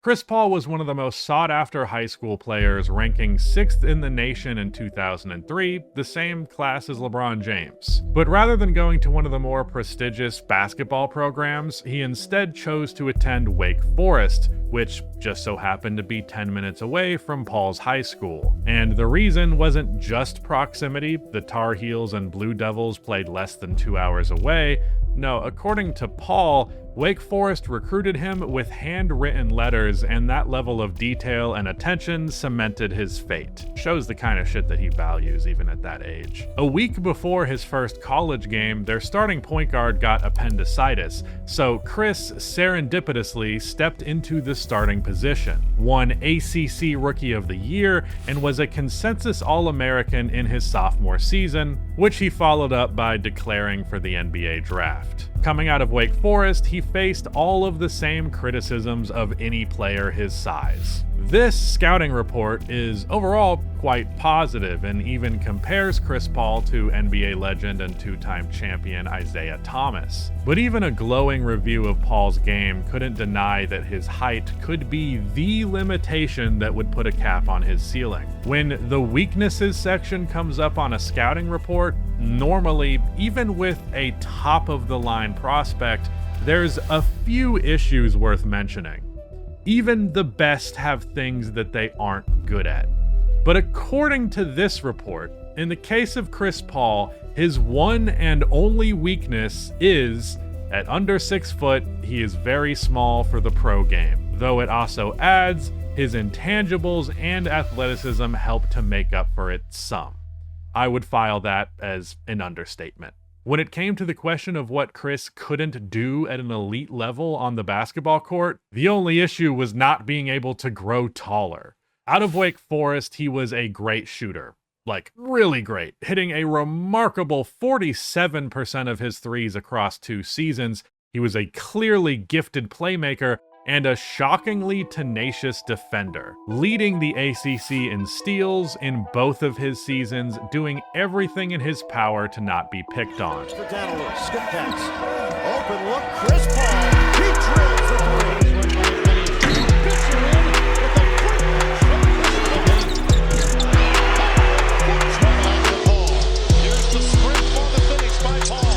Chris Paul was one of the most sought-after high school players, ranking 6th in the nation in 2003, the same class as LeBron James. But rather than going to one of the more prestigious basketball programs, he instead chose to attend Wake Forest, which just so happened to be 10 minutes away from Paul's high school. And the reason wasn't just proximity. The Tar Heels and Blue Devils played less than 2 hours away. No, according to Paul, Wake Forest recruited him with handwritten letters, and that level of detail and attention cemented his fate. Shows the kind of shit that he values even at that age. A week before his first college game, their starting point guard got appendicitis, so Chris serendipitously stepped into the starting position, won ACC Rookie of the Year, and was a consensus All-American in his sophomore season, which he followed up by declaring for the NBA draft. Coming out of Wake Forest, he faced all of the same criticisms of any player his size. This scouting report is overall quite positive and even compares Chris Paul to NBA legend and two-time champion Isaiah Thomas. But even a glowing review of Paul's game couldn't deny that his height could be the limitation that would put a cap on his ceiling. When the weaknesses section comes up on a scouting report, normally, even with a top-of-the-line prospect, there's a few issues worth mentioning. Even the best have things that they aren't good at. But according to this report, in the case of Chris Paul, his one and only weakness is, at under 6 foot, he is very small for the pro game, though it also adds his intangibles and athleticism help to make up for it some. I would file that as an understatement. When it came to the question of what Chris couldn't do at an elite level on the basketball court, the only issue was not being able to grow taller. Out of Wake Forest, he was a great shooter. Like, really great, hitting a remarkable 47% of his threes across 2 seasons. He was a clearly gifted playmaker and a shockingly tenacious defender, leading the ACC in steals in both of his seasons, doing everything in his power to not be picked on. For Danilou, skip pass, open look, Chris Paul, he drills the three. Here's the sprint for the finish by Paul.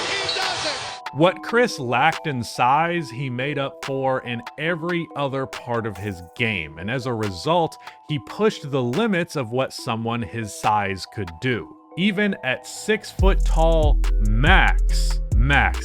He does it. What Chris lacked in size, he made up for in every other part of his game, and as a result, he pushed the limits of what someone his size could do. Even at 6 foot tall max,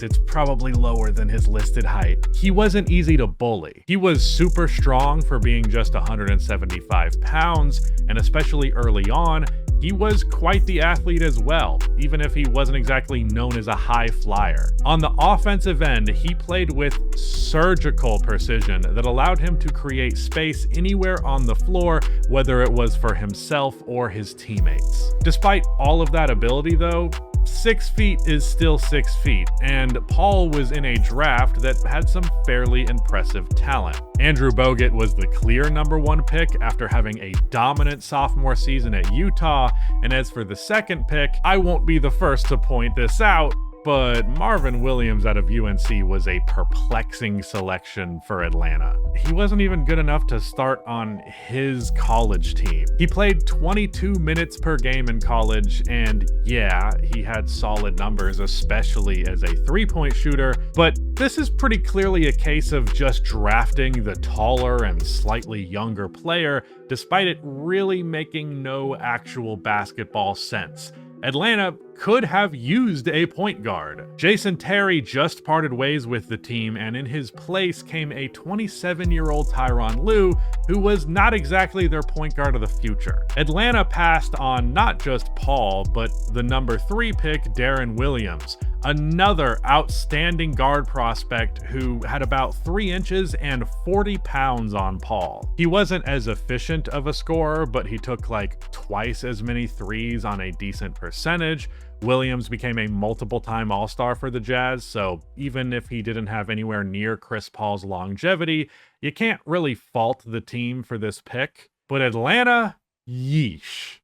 it's probably lower than his listed height, he wasn't easy to bully. He was super strong for being just 175 pounds, and especially early on, he was quite the athlete as well, even if he wasn't exactly known as a high flyer. On the offensive end, he played with surgical precision that allowed him to create space anywhere on the floor, whether it was for himself or his teammates. Despite all of that ability though, 6 feet is still 6 feet, and Paul was in a draft that had some fairly impressive talent. Andrew Bogut was the clear #1 pick after having a dominant sophomore season at Utah, and as for the second pick, I won't be the first to point this out, but Marvin Williams out of UNC was a perplexing selection for Atlanta. He wasn't even good enough to start on his college team. He played 22 minutes per game in college, and yeah, he had solid numbers, especially as a three-point shooter, but this is pretty clearly a case of just drafting the taller and slightly younger player, despite it really making no actual basketball sense. Atlanta could have used a point guard. Jason Terry just parted ways with the team, and in his place came a 27-year-old Tyronn Lue, who was not exactly their point guard of the future. Atlanta passed on not just Paul, but the #3 pick, Darren Williams, another outstanding guard prospect who had about 3 inches and 40 pounds on Paul. He wasn't as efficient of a scorer, but he took like twice as many threes on a decent percentage. Williams became a multiple-time All-Star for the Jazz, so even if he didn't have anywhere near Chris Paul's longevity, you can't really fault the team for this pick. But Atlanta, yeesh.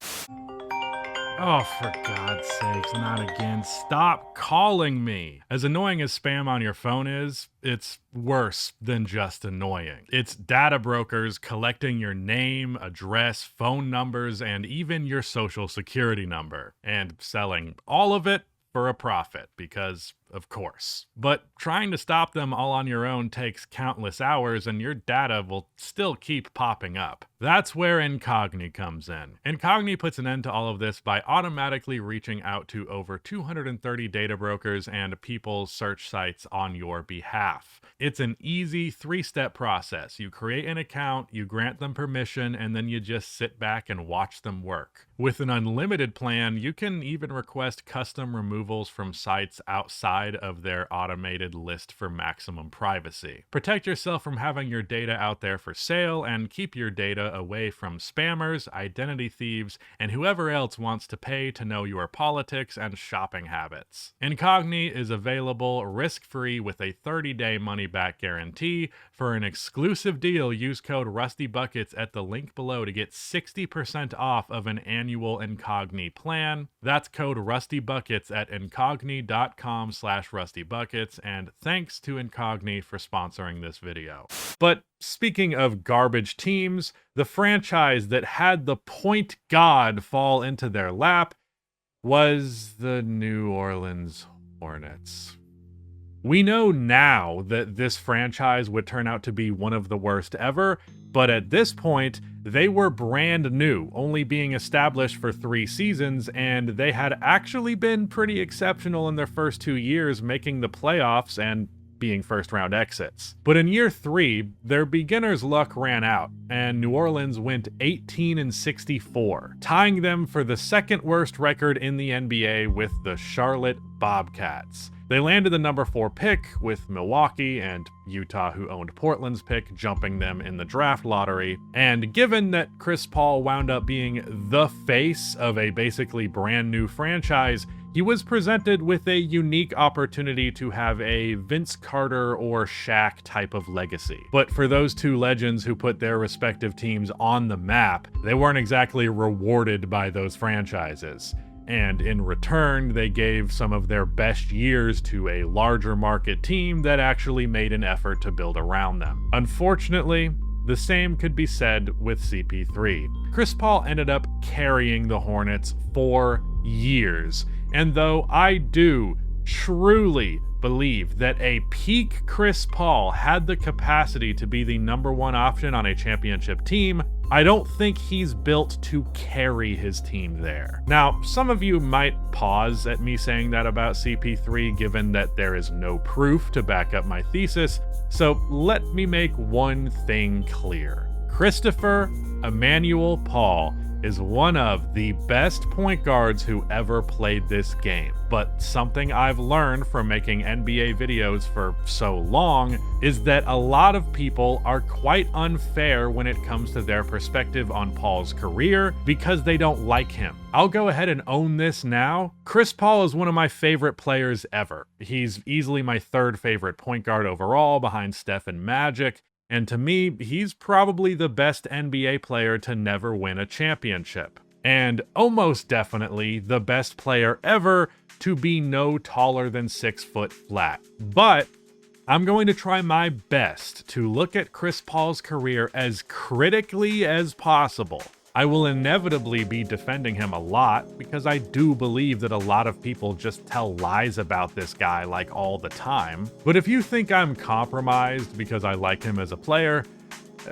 Oh, for God's sakes, not again. Stop calling me. As annoying as spam on your phone is, it's worse than just annoying. It's data brokers collecting your name, address, phone numbers, and even your social security number, and selling all of it for a profit, because of course. But trying to stop them all on your own takes countless hours, and your data will still keep popping up. That's where cont'd comes in. Cont'd puts an end to all of this by automatically reaching out to over 230 data brokers and people's search sites on your behalf. It's an easy 3-step process. You create an account, you grant them permission, and then you just sit back and watch them work. With an unlimited plan, you can even request custom removals from sites outside of their automated list for maximum privacy. Protect yourself from having your data out there for sale, and keep your data away from spammers, identity thieves, and whoever else wants to pay to know your politics and shopping habits. Cont'd is available risk-free with a 30-day money-back guarantee. For an exclusive deal, use code RustyBuckets at the link below to get 60% off of an annual Cont'd plan. That's code RustyBuckets at cont'd.com/RustyBuckets, and thanks to Cont'd for sponsoring this video. But speaking of garbage teams, the franchise that had the point god fall into their lap was the New Orleans Hornets. We know now that this franchise would turn out to be one of the worst ever, but at this point, they were brand new, only being established for 3 seasons, and they had actually been pretty exceptional in their first 2 years, making the playoffs and being first-round exits. But in year 3, their beginner's luck ran out, and New Orleans went 18-64, tying them for the second worst record in the NBA with the Charlotte Bobcats. They landed the number 4 pick, with Milwaukee and Utah, who owned Portland's pick, jumping them in the draft lottery. And given that Chris Paul wound up being the face of a basically brand new franchise, he was presented with a unique opportunity to have a Vince Carter or Shaq type of legacy. But for those 2 legends who put their respective teams on the map, they weren't exactly rewarded by those franchises. And in return, they gave some of their best years to a larger market team that actually made an effort to build around them. Unfortunately, the same could be said with CP3. Chris Paul ended up carrying the Hornets for years, and though I do truly believe that a peak Chris Paul had the capacity to be the number 1 option on a championship team, I don't think he's built to carry his team there. Now, some of you might pause at me saying that about CP3, given that there is no proof to back up my thesis, so let me make one thing clear. Christopher Emmanuel Paul is one of the best point guards who ever played this game. But something I've learned from making NBA videos for so long is that a lot of people are quite unfair when it comes to their perspective on Paul's career because they don't like him. I'll go ahead and own this now. Chris Paul is one of my favorite players ever. He's easily my 3rd favorite point guard overall, behind Steph and Magic. And to me, he's probably the best NBA player to never win a championship. And almost definitely the best player ever to be no taller than 6 foot flat. But I'm going to try my best to look at Chris Paul's career as critically as possible. I will inevitably be defending him a lot because I do believe that a lot of people just tell lies about this guy like all the time. But if you think I'm compromised because I like him as a player,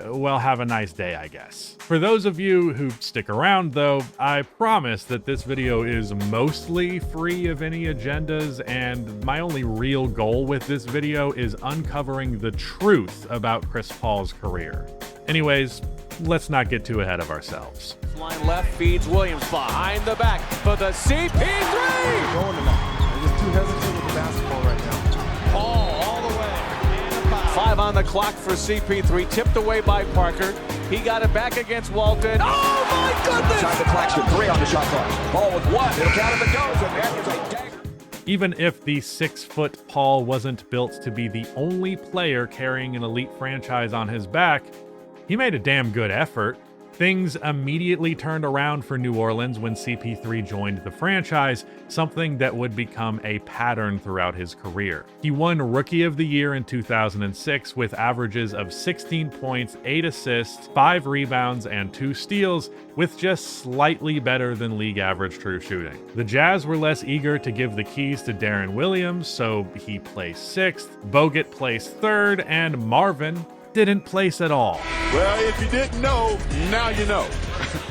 well, have a nice day, I guess. For those of you who stick around though, I promise that this video is mostly free of any agendas, and my only real goal with this video is uncovering the truth about Chris Paul's career. Anyways, let's not get too ahead of ourselves. Line left feeds Williams behind the back for the CP3. Going tonight. They're just too hesitant with the basketball right now. Paul all the way. And a foul. 5 on the clock for CP3, tipped away by Parker. He got it back against Walton. Oh my goodness! Inside the Claxton, 3 on the shot clock. Ball with 1. It'll count if it goes, and that is a dagger. Even if the 6-foot Paul wasn't built to be the only player carrying an elite franchise on his back, he made a damn good effort. Things immediately turned around for New Orleans when CP3 joined the franchise, something that would become a pattern throughout his career. He won Rookie of the Year in 2006 with averages of 16 points, 8 assists, 5 rebounds, and 2 steals, with just slightly better than league average true shooting. The Jazz were less eager to give the keys to Darren Williams, so he placed 6th, Bogut placed 3rd, and Marvin didn't place at all. Well, if you didn't know, now you know.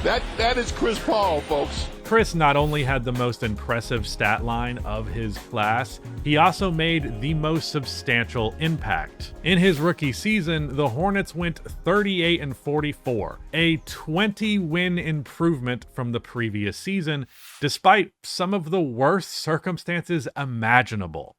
That is Chris Paul, folks. Chris not only had the most impressive stat line of his class, he also made the most substantial impact. In his rookie season, the Hornets went 38-44, a 20-win improvement from the previous season, despite some of the worst circumstances imaginable.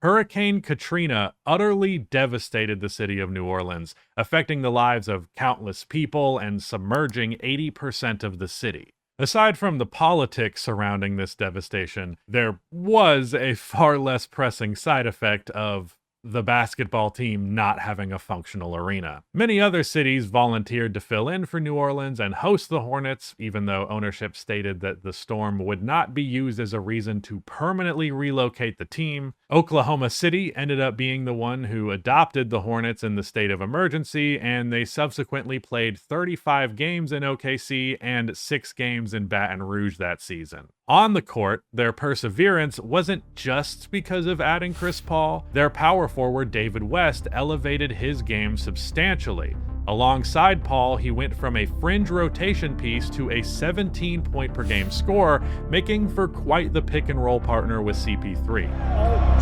Hurricane Katrina utterly devastated the city of New Orleans, affecting the lives of countless people and submerging 80% of the city. Aside from the politics surrounding this devastation, there was a far less pressing side effect of the basketball team not having a functional arena. Many other cities volunteered to fill in for New Orleans and host the Hornets, even though ownership stated that the storm would not be used as a reason to permanently relocate the team. Oklahoma City ended up being the one who adopted the Hornets in the state of emergency, and they subsequently played 35 games in OKC and 6 games in Baton Rouge that season. On the court, their perseverance wasn't just because of adding Chris Paul. Their power forward David West elevated his game substantially. Alongside Paul, he went from a fringe rotation piece to a 17-point-per-game scorer, making for quite the pick-and-roll partner with CP3.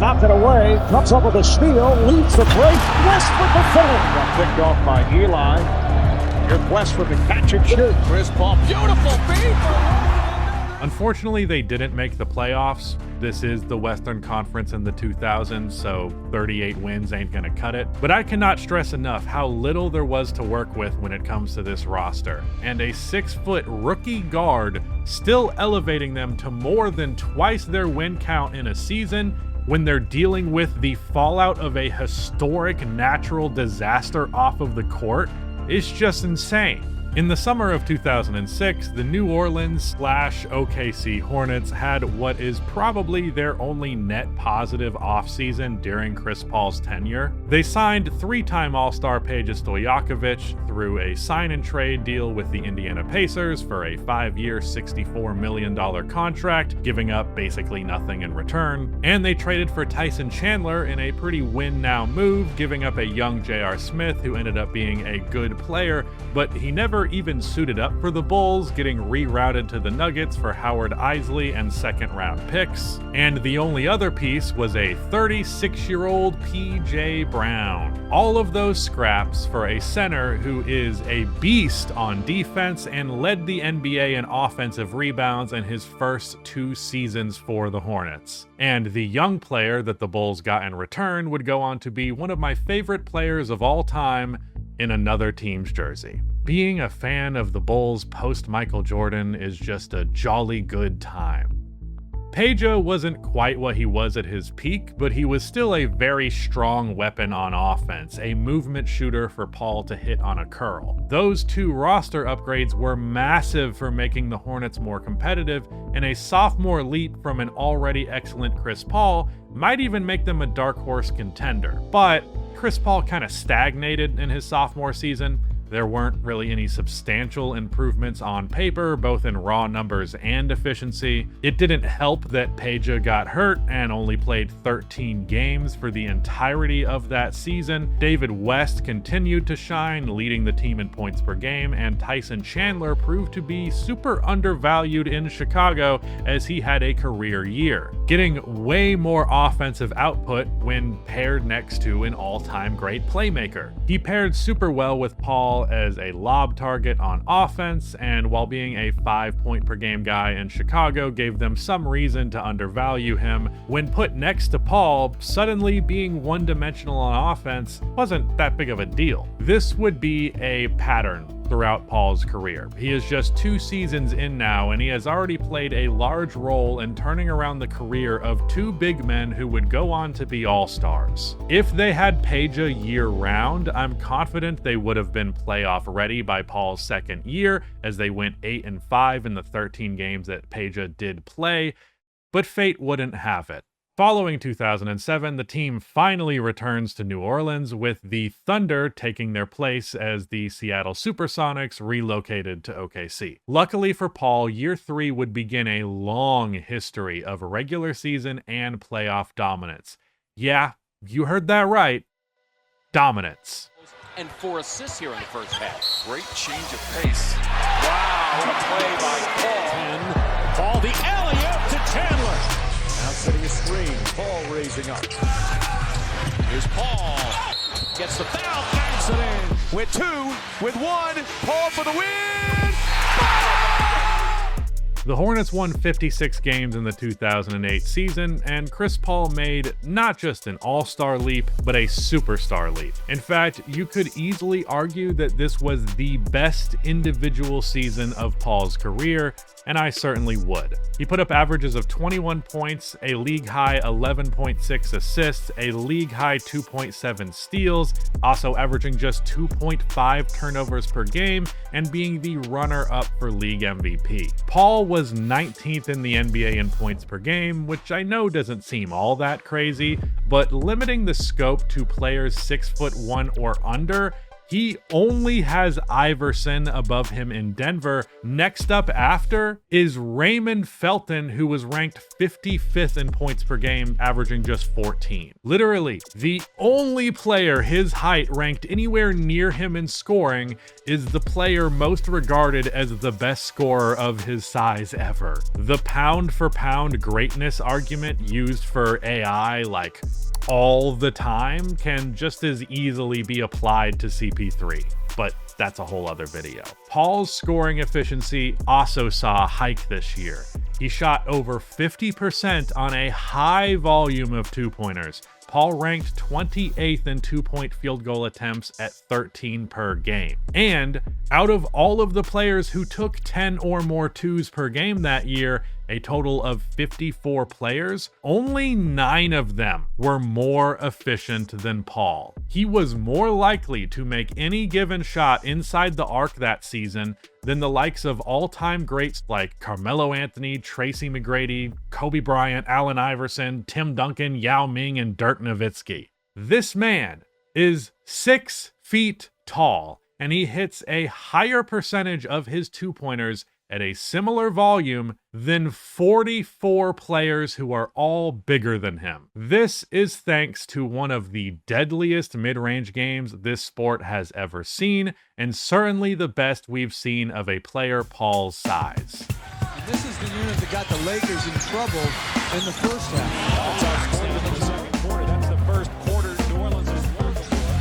Knocked it away, comes up with a steal, leads the break, West with the finish. Got picked off by Eli. Here's West with the catch and shoot. Chris Paul, beautiful feed. Unfortunately, they didn't make the playoffs. This is the Western Conference in the 2000s, so 38 wins ain't gonna cut it. But I cannot stress enough how little there was to work with when it comes to this roster. And a 6-foot rookie guard still elevating them to more than twice their win count in a season when they're dealing with the fallout of a historic natural disaster off of the court is just insane. In the summer of 2006, the New Orleans/OKC Hornets had what is probably their only net positive offseason during Chris Paul's tenure. They signed 3-time All-Star Peja Stojakovic through a sign-and-trade deal with the Indiana Pacers for a 5-year, $64 million contract, giving up basically nothing in return. And they traded for Tyson Chandler in a pretty win-now move, giving up a young J.R. Smith who ended up being a good player, but he never even suited up for the Bulls, getting rerouted to the Nuggets for Howard Isley and second-round picks. And the only other piece was a 36-year-old P.J. Brown. All of those scraps for a center who is a beast on defense and led the NBA in offensive rebounds in his first 2 seasons for the Hornets. And the young player that the Bulls got in return would go on to be one of my favorite players of all time in another team's jersey. Being a fan of the Bulls post-Michael Jordan is just a jolly good time. Peja wasn't quite what he was at his peak, but he was still a very strong weapon on offense, a movement shooter for Paul to hit on a curl. Those 2 roster upgrades were massive for making the Hornets more competitive, and a sophomore leap from an already excellent Chris Paul might even make them a dark horse contender. But Chris Paul kind of stagnated in his sophomore season. There weren't really any substantial improvements on paper, both in raw numbers and efficiency. It didn't help that Peja got hurt and only played 13 games for the entirety of that season. David West continued to shine, leading the team in points per game, and Tyson Chandler proved to be super undervalued in Chicago as he had a career year, getting way more offensive output when paired next to an all-time great playmaker. He paired super well with Paul as a lob target on offense, and while being a 5-point per game guy in Chicago gave them some reason to undervalue him, when put next to Paul, suddenly being one-dimensional on offense wasn't that big of a deal. This would be a pattern throughout Paul's career. He is just 2 seasons in now, and he has already played a large role in turning around the career of 2 big men who would go on to be all-stars. If they had Peja year-round, I'm confident they would have been playoff ready by Paul's second year, as they went 8-5 in the 13 games that Peja did play, but fate wouldn't have it. Following 2007, the team finally returns to New Orleans, with the Thunder taking their place as the Seattle Supersonics relocated to OKC. Luckily for Paul, year 3 would begin a long history of regular season and playoff dominance. Yeah, you heard that right. Dominance. And 4 assists here in the first half. Great change of pace. Wow, what a play by Paul. Paul, the alley-oop to Chandler. Now setting a screen. Paul raising up. Here's Paul. Gets the foul, banks it in. With 2, with 1. Paul for the win. The Hornets won 56 games in the 2008 season, and Chris Paul made not just an all-star leap, but a superstar leap. In fact, you could easily argue that this was the best individual season of Paul's career, and I certainly would. He put up averages of 21 points, a league-high 11.6 assists, a league-high 2.7 steals, also averaging just 2.5 turnovers per game, and being the runner-up for league MVP. Paul was 19th in the NBA in points per game, which I know doesn't seem all that crazy, but limiting the scope to players 6'1" or under, he only has Iverson above him in Denver. Next up after is Raymond Felton, who was ranked 55th in points per game, averaging just 14. Literally, the only player his height ranked anywhere near him in scoring is the player most regarded as the best scorer of his size ever. The pound-for-pound greatness argument used for AI, like all the time, can just as easily be applied to CP3, but that's a whole other video. Paul's scoring efficiency also saw a hike this year. He shot over 50% on a high volume of 2-pointers. Paul ranked 28th in 2-point field goal attempts at 13 per game. And out of all of the players who took 10 or more 2s per game that year, a total of 54 players, only 9 of them were more efficient than Paul. He was more likely to make any given shot inside the arc that season than the likes of all-time greats like Carmelo Anthony, Tracy McGrady, Kobe Bryant, Allen Iverson, Tim Duncan, Yao Ming, and Dirk Nowitzki. This man is 6 feet tall, and he hits a higher percentage of his 2-pointers at a similar volume than 44 players who are all bigger than him. This is thanks to one of the deadliest mid-range games this sport has ever seen, and certainly the best we've seen of a player Paul's size. And this is the unit that got the Lakers in trouble in the first half. That's outscored in the second quarter. That's the first quarter New Orleans has won before.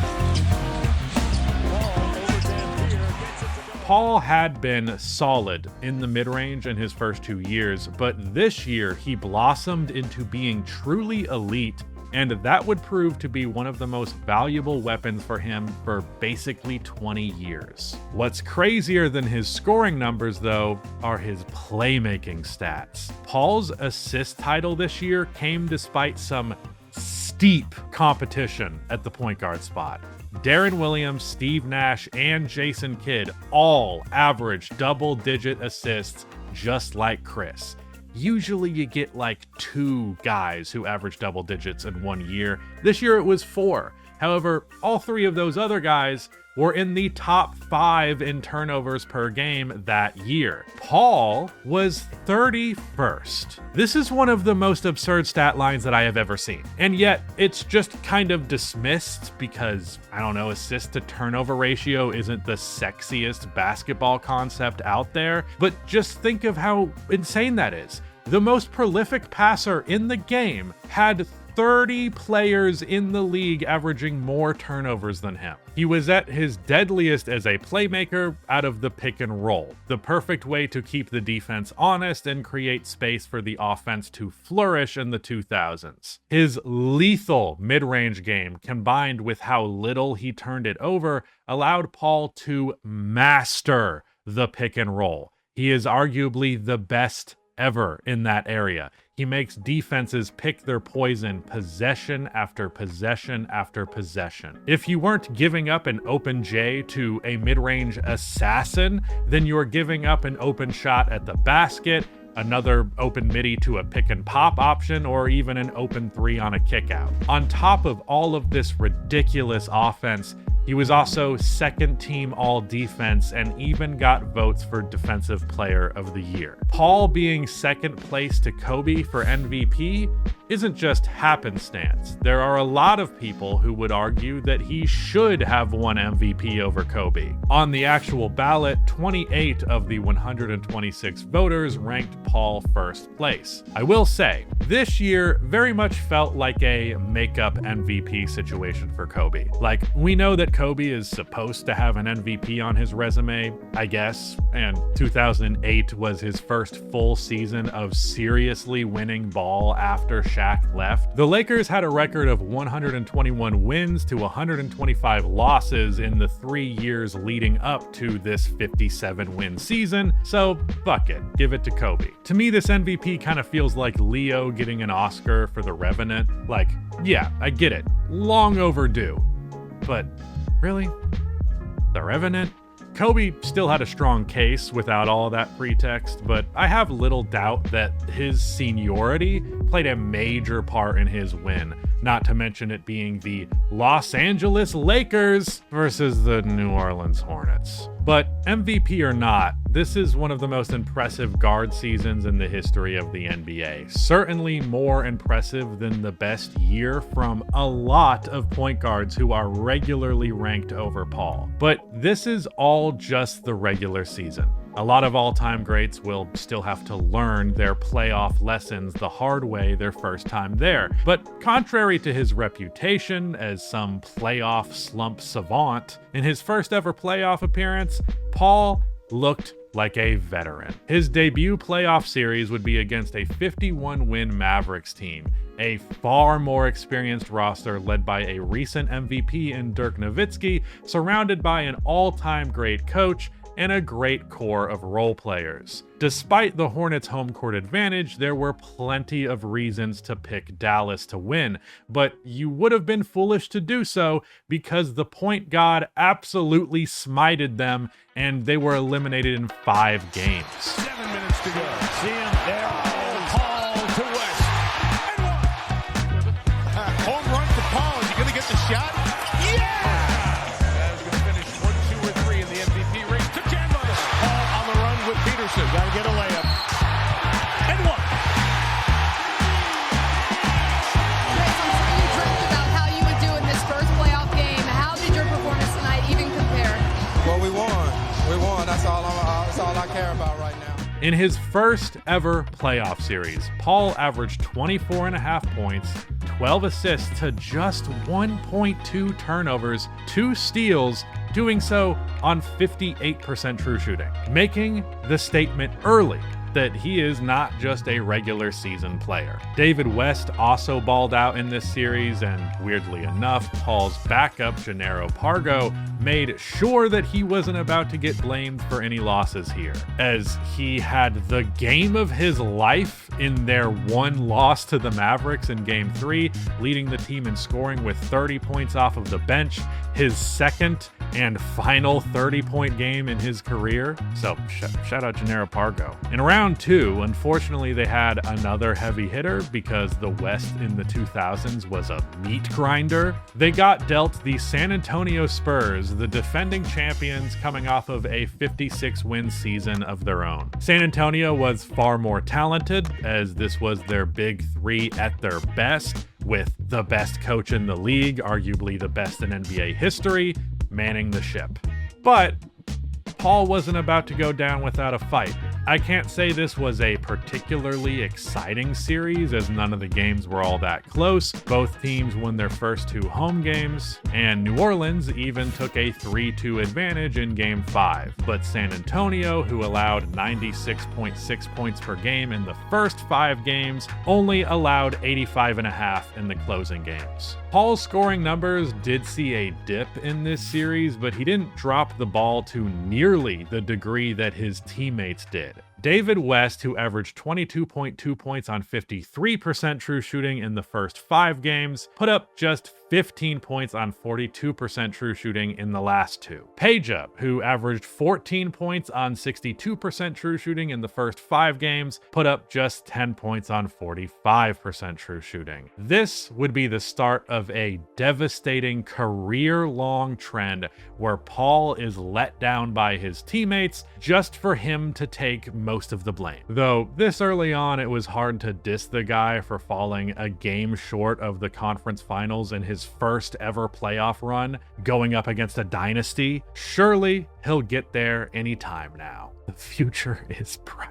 Paul over Dampier gets it to go. Paul had been solid in the mid-range in his first 2 years, but this year he blossomed into being truly elite, and that would prove to be one of the most valuable weapons for him for basically 20 years. What's crazier than his scoring numbers, though, are his playmaking stats. Paul's assist title this year came despite some steep competition at the point guard spot. Darren Williams, Steve Nash, and Jason Kidd all averaged double-digit assists just like Chris. Usually you get like 2 guys who average double digits in 1 year. This year it was 4. However, all 3 of those other guys were in the top 5 in turnovers per game that year. Paul was 31st. This is one of the most absurd stat lines that I have ever seen. And yet it's just kind of dismissed because, I don't know, assist to turnover ratio isn't the sexiest basketball concept out there. But just think of how insane that is. The most prolific passer in the game had 30 players in the league averaging more turnovers than him. He was at his deadliest as a playmaker out of the pick and roll, the perfect way to keep the defense honest and create space for the offense to flourish in the 2000s. His lethal mid-range game, combined with how little he turned it over, allowed Paul to master the pick and roll. He is arguably the best ever in that area. He makes defenses pick their poison possession after possession after possession. If you weren't giving up an open J to a mid-range assassin, then you're giving up an open shot at the basket, another open midi to a pick and pop option, or even an open three on a kickout. On top of all of this ridiculous offense, he was also second team all defense and even got votes for Defensive Player of the Year. Paul being second place to Kobe for MVP isn't just happenstance. There are a lot of people who would argue that he should have won MVP over Kobe. On the actual ballot, 28 of the 126 voters ranked Paul first place. I will say, this year very much felt like a makeup MVP situation for Kobe. Like, we know that Kobe is supposed to have an MVP on his resume, I guess, and 2008 was his first full season of seriously winning ball after Shaq left. The Lakers had a record of 121 wins to 125 losses in the 3 years leading up to this 57-win season, so fuck it, give it to Kobe. To me, this MVP kind of feels like Leo getting an Oscar for The Revenant. Like, yeah, I get it, long overdue, but really? The Revenant? Kobe still had a strong case without all that pretext, but I have little doubt that his seniority played a major part in his win, not to mention it being the Los Angeles Lakers versus the New Orleans Hornets. But MVP or not, this is one of the most impressive guard seasons in the history of the NBA. Certainly more impressive than the best year from a lot of point guards who are regularly ranked over Paul. But this is all just the regular season. A lot of all-time greats will still have to learn their playoff lessons the hard way their first time there. But contrary to his reputation as some playoff slump savant, in his first ever playoff appearance, Paul looked like a veteran. His debut playoff series would be against a 51-win Mavericks team, a far more experienced roster led by a recent MVP in Dirk Nowitzki, surrounded by an all-time great coach and a great core of role players. Despite the Hornets' home court advantage, there were plenty of reasons to pick Dallas to win, but you would have been foolish to do so because the point god absolutely smited them and they were eliminated in 5 games. 7 minutes to go. See him there. Paul to West. Home run for Paul. Is he going to get the shot? Yeah! Got to get a layup. And one. You dreamt about how you would do in this first playoff game. How did your performance tonight even compare? Well, we won. We won. That's all I care about right now. In his first ever playoff series, Paul averaged 24.5 points, 12 assists to just 1.2 turnovers, 2 steals, doing so on 58% true shooting, making the statement early that he is not just a regular season player. David West also balled out in this series, and weirdly enough, Paul's backup, Jannero Pargo, made sure that he wasn't about to get blamed for any losses here, as he had the game of his life in their one loss to the Mavericks in Game 3, leading the team in scoring with 30 points off of the bench, his second and final 30-point game in his career. So shout out Jannero Pargo. In round 2, unfortunately, they had another heavy hitter because the West in the 2000s was a meat grinder. They got dealt the San Antonio Spurs, the defending champions coming off of a 56-win season of their own. San Antonio was far more talented, as this was their big 3 at their best, with the best coach in the league, arguably the best in NBA history, manning the ship. But Paul wasn't about to go down without a fight. I can't say this was a particularly exciting series, as none of the games were all that close. Both teams won their first 2 home games, and New Orleans even took a 3-2 advantage in Game 5. But San Antonio, who allowed 96.6 points per game in the first 5 games, only allowed 85.5 in the closing games. Paul's scoring numbers did see a dip in this series, but he didn't drop the ball to nearly the degree that his teammates did. David West, who averaged 22.2 points on 53% true shooting in the first 5 games, put up just 15 points on 42% true shooting in the last 2. Peja, who averaged 14 points on 62% true shooting in the first 5 games, put up just 10 points on 45% true shooting. This would be the start of a devastating career-long trend where Paul is let down by his teammates just for him to take most of the blame. Though this early on, it was hard to diss the guy for falling a game short of the conference finals in his first ever playoff run, going up against a dynasty. Surely he'll get there anytime now. The future is bright.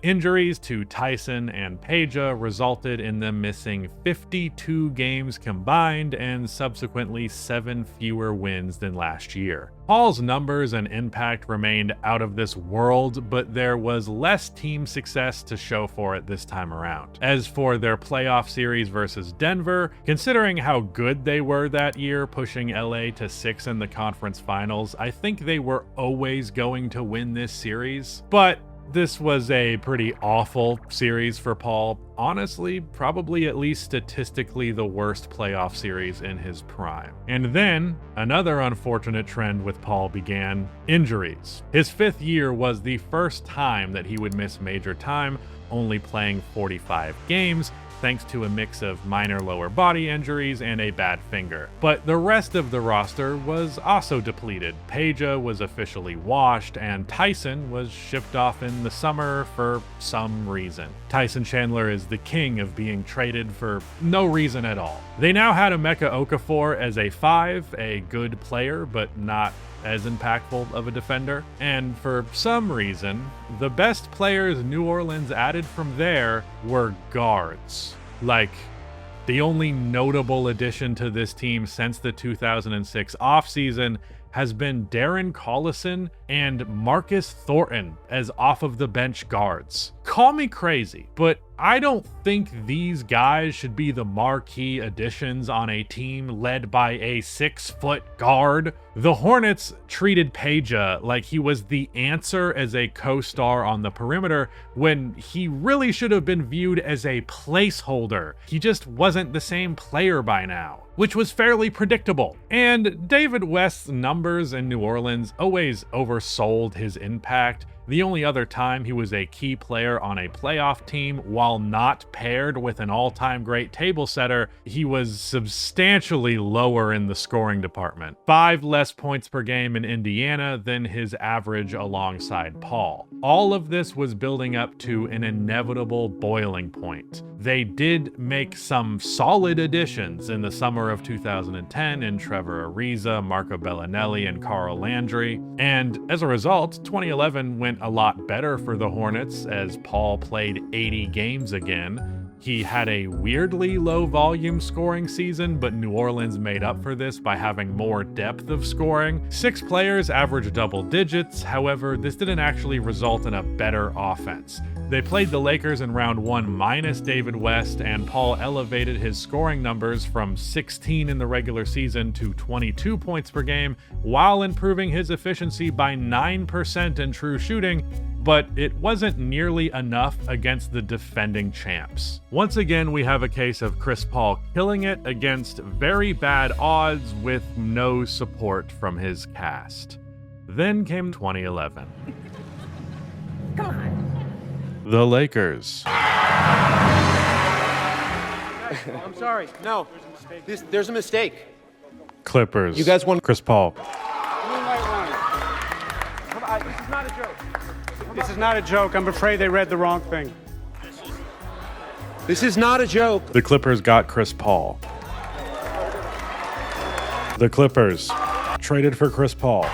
Injuries to Tyson and Peja resulted in them missing 52 games combined and subsequently 7 fewer wins than last year. Paul's numbers and impact remained out of this world, but there was less team success to show for it this time around. As for their playoff series versus Denver, considering how good they were that year, pushing LA to 6 in the conference finals, I think they were always going to win this series. But this was a pretty awful series for Paul. Honestly, probably at least statistically the worst playoff series in his prime. And then another unfortunate trend with Paul began: injuries. His 5th year was the first time that he would miss major time, only playing 45 games, thanks to a mix of minor lower body injuries and a bad finger. But the rest of the roster was also depleted. Peja was officially washed, and Tyson was shipped off in the summer for some reason. Tyson Chandler is the king of being traded for no reason at all. They now had Emeka Okafor as a 5, a good player, but not as impactful of a defender. And for some reason, the best players New Orleans added from there were guards. Like, the only notable addition to this team since the 2006 offseason has been Darren Collison and Marcus Thornton as off of the bench guards. Call me crazy, but I don't think these guys should be the marquee additions on a team led by a 6-foot guard. The Hornets treated Peja like he was the answer as a co-star on the perimeter, when he really should have been viewed as a placeholder. He just wasn't the same player by now, which was fairly predictable. And David West's numbers in New Orleans always oversold his impact. The only other time he was a key player on a playoff team, while not paired with an all-time great table setter, he was substantially lower in the scoring department. 5 less points per game in Indiana than his average alongside Paul. All of this was building up to an inevitable boiling point. They did make some solid additions in the summer of 2010 in Trevor Ariza, Marco Bellinelli, and Carl Landry. And as a result, 2011 went a lot better for the Hornets as Paul played 80 games again. He had a weirdly low volume scoring season, but New Orleans made up for this by having more depth of scoring. 6 players averaged double digits. However, this didn't actually result in a better offense. They played the Lakers in round 1 minus David West, and Paul elevated his scoring numbers from 16 in the regular season to 22 points per game, while improving his efficiency by 9% in true shooting. But it wasn't nearly enough against the defending champs. Once again, we have a case of Chris Paul killing it against very bad odds with no support from his cast. Then came 2011. Come on. The Lakers. I'm sorry. No. There's a mistake. Clippers. You guys want Chris Paul. This is not a joke. This is not a joke. I'm afraid they read the wrong thing. This is not a joke. The Clippers got Chris Paul. The Clippers traded for Chris Paul.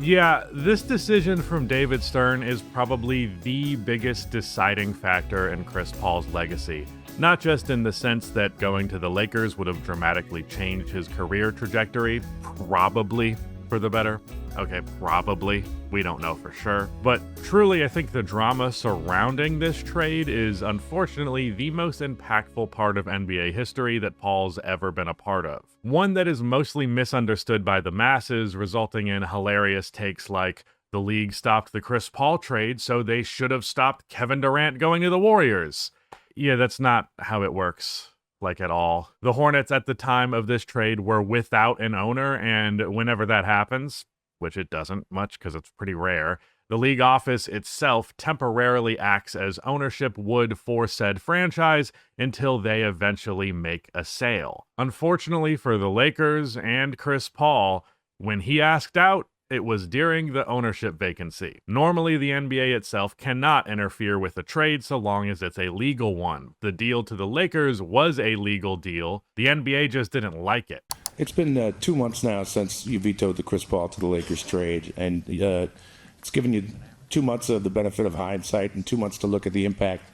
Yeah, this decision from David Stern is probably the biggest deciding factor in Chris Paul's legacy. Not just in the sense that going to the Lakers would have dramatically changed his career trajectory, probably for the better. Okay, probably. We don't know for sure. But truly, I think the drama surrounding this trade is unfortunately the most impactful part of NBA history that Paul's ever been a part of. One that is mostly misunderstood by the masses, resulting in hilarious takes like, the league stopped the Chris Paul trade, so they should have stopped Kevin Durant going to the Warriors. Yeah, that's not how it works. Like at all. The Hornets at the time of this trade were without an owner, and whenever that happens, which it doesn't much because it's pretty rare, the league office itself temporarily acts as ownership would for said franchise until they eventually make a sale. Unfortunately for the Lakers and Chris Paul, when he asked out, it was during the ownership vacancy. Normally, the NBA itself cannot interfere with a trade so long as it's a legal one. The deal to the Lakers was a legal deal. The NBA just didn't like it. It's been 2 months now since you vetoed the Chris Paul to the Lakers trade, and it's given you 2 months of the benefit of hindsight and 2 months to look at the impact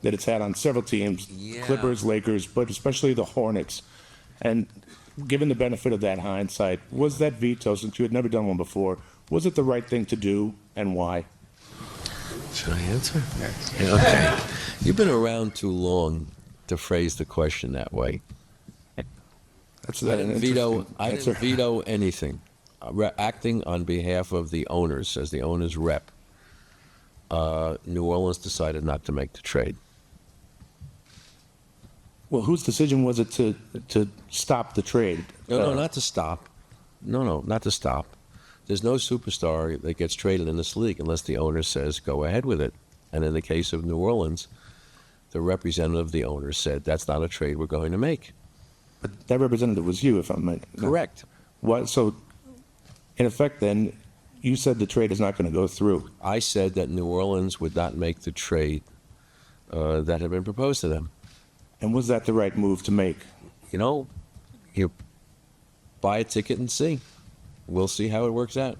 that it's had on several teams, Clippers, Lakers, but especially the Hornets. And given the benefit of that hindsight, was that veto, since you had never done one before, was it the right thing to do, and why? Should I answer? Yeah, okay. You've been around too long to phrase the question that way. I didn't veto anything. Acting on behalf of the owners, as the owners' rep, New Orleans decided not to make the trade. Well, whose decision was it to stop the trade? No, not to stop. No, not to stop. There's no superstar that gets traded in this league unless the owner says, go ahead with it. And in the case of New Orleans, the representative of the owner said, that's not a trade we're going to make. But that representative was you, if I'm right. Correct. What? So, in effect, then, you said the trade is not going to go through. I said that New Orleans would not make the trade that had been proposed to them. And was that the right move to make? You know, you buy a ticket and see. We'll see how it works out.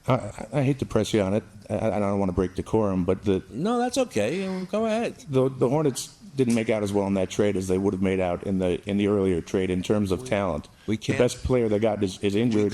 I hate to press you on it. I don't want to break decorum, but No, that's okay. Go ahead. The Hornets didn't make out as well in that trade as they would have made out in the earlier trade in terms of talent. The best player they got is injured,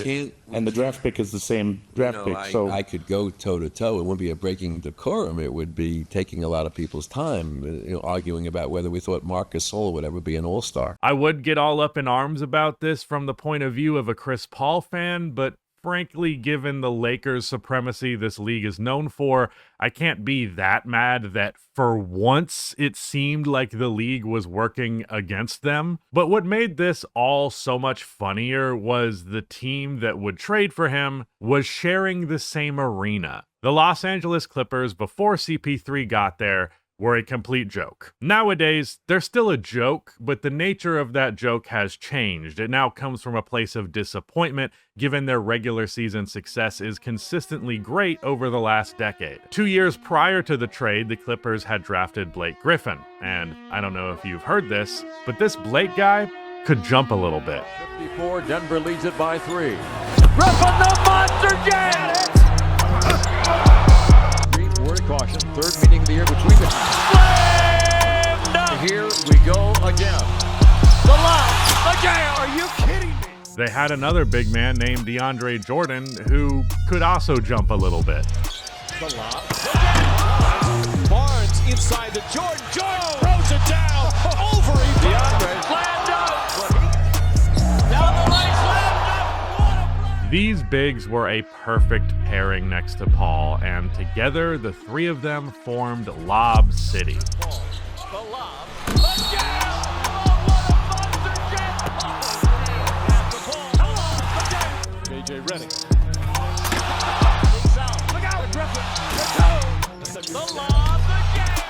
and the draft pick is the same draft pick. So I could go toe to toe. It wouldn't be a breaking decorum. It would be taking a lot of people's time, arguing about whether we thought Marc Gasol would ever be an all-star. I would get all up in arms about this from the point of view of a Chris Paul fan, but frankly, given the Lakers' supremacy this league is known for, I can't be that mad that for once it seemed like the league was working against them. But what made this all so much funnier was the team that would trade for him was sharing the same arena. The Los Angeles Clippers, before CP3 got there, were a complete joke. Nowadays, they're still a joke, but the nature of that joke has changed. It now comes from a place of disappointment, given their regular season success is consistently great over the last decade. 2 years prior to the trade, the Clippers had drafted Blake Griffin. And I don't know if you've heard this, but this Blake guy could jump a little bit. 54, Denver leads it by 3. Griffin, the monster jam! Word of caution, third meeting of the year between the slam dunk. Here we go again. The lob, the jam. Are you kidding me? They had another big man named DeAndre Jordan who could also jump a little bit. The lob, the jam. Barnes inside the Jordan. Jordan throws it down. Over DeAndre. Slam dunk. Down the lane, slam dunk. These bigs were a perfect pairing next to Paul, and together the three of them formed Lob City. The lob, the jam. JJ Redick. Look out, Griffin. The lob, the jam.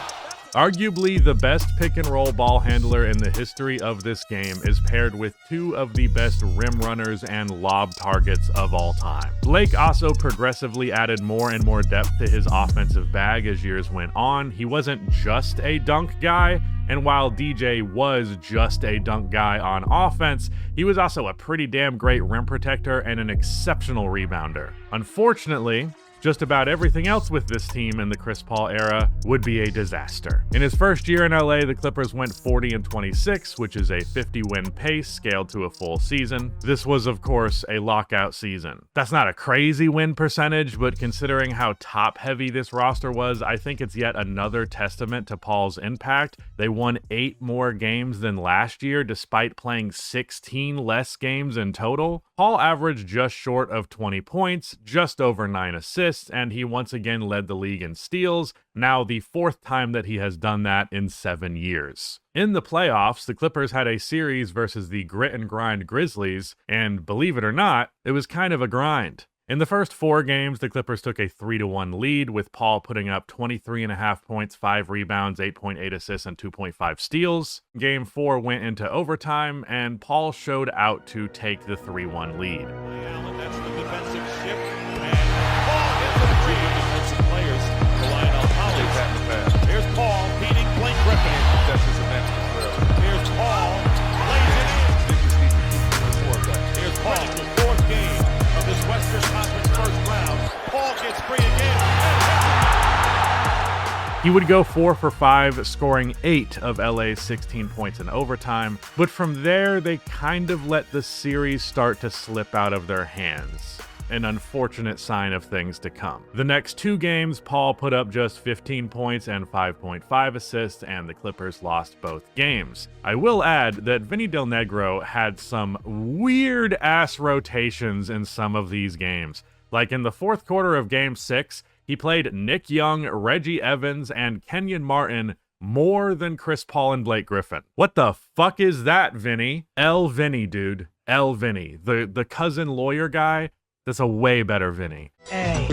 Arguably the best pick-and-roll ball handler in the history of this game is paired with two of the best rim runners and lob targets of all time. Blake also progressively added more and more depth to his offensive bag as years went on. He wasn't just a dunk guy, And while DJ was just a dunk guy on offense, he was also a pretty damn great rim protector and an exceptional rebounder. Unfortunately, just about everything else with this team in the Chris Paul era would be a disaster. In his first year in LA, the Clippers went 40-26, which is a 50-win pace scaled to a full season. This was, of course, a lockout season. That's not a crazy win percentage, but considering how top-heavy this roster was, I think it's yet another testament to Paul's impact. They won 8 more games than last year, despite playing 16 less games in total. Paul averaged just short of 20 points, just over 9 assists, and he once again led the league in steals, now the 4th time that he has done that in 7 years. In the playoffs, the Clippers had a series versus the grit and grind Grizzlies, and believe it or not, it was kind of a grind. In the first 4 games, the Clippers took a 3-1 lead, with Paul putting up 23.5 points, 5 rebounds, 8.8 assists, and 2.5 steals. Game 4 went into overtime, and Paul showed out to take the 3-1 lead. That's the defensive shift, and Paul gets the defensive players to line up. Here's Paul beating Blake Griffin. Here's Paul, lays it in. Here's Paul, the 4th game of this Western Conference first round. Paul gets free again. He would go 4 for 5, scoring 8 of LA's 16 points in overtime, but from there they kind of let the series start to slip out of their hands. An unfortunate sign of things to come. The next 2 games, Paul put up just 15 points and 5.5 assists, and the Clippers lost both games. I will add that Vinny Del Negro had some weird-ass rotations in some of these games. Like in the 4th quarter of Game 6, he played Nick Young, Reggie Evans, and Kenyon Martin more than Chris Paul and Blake Griffin. What the fuck is that, Vinny? L. Vinny, dude. L. Vinny. The cousin lawyer guy. That's a way better Vinny. Hey,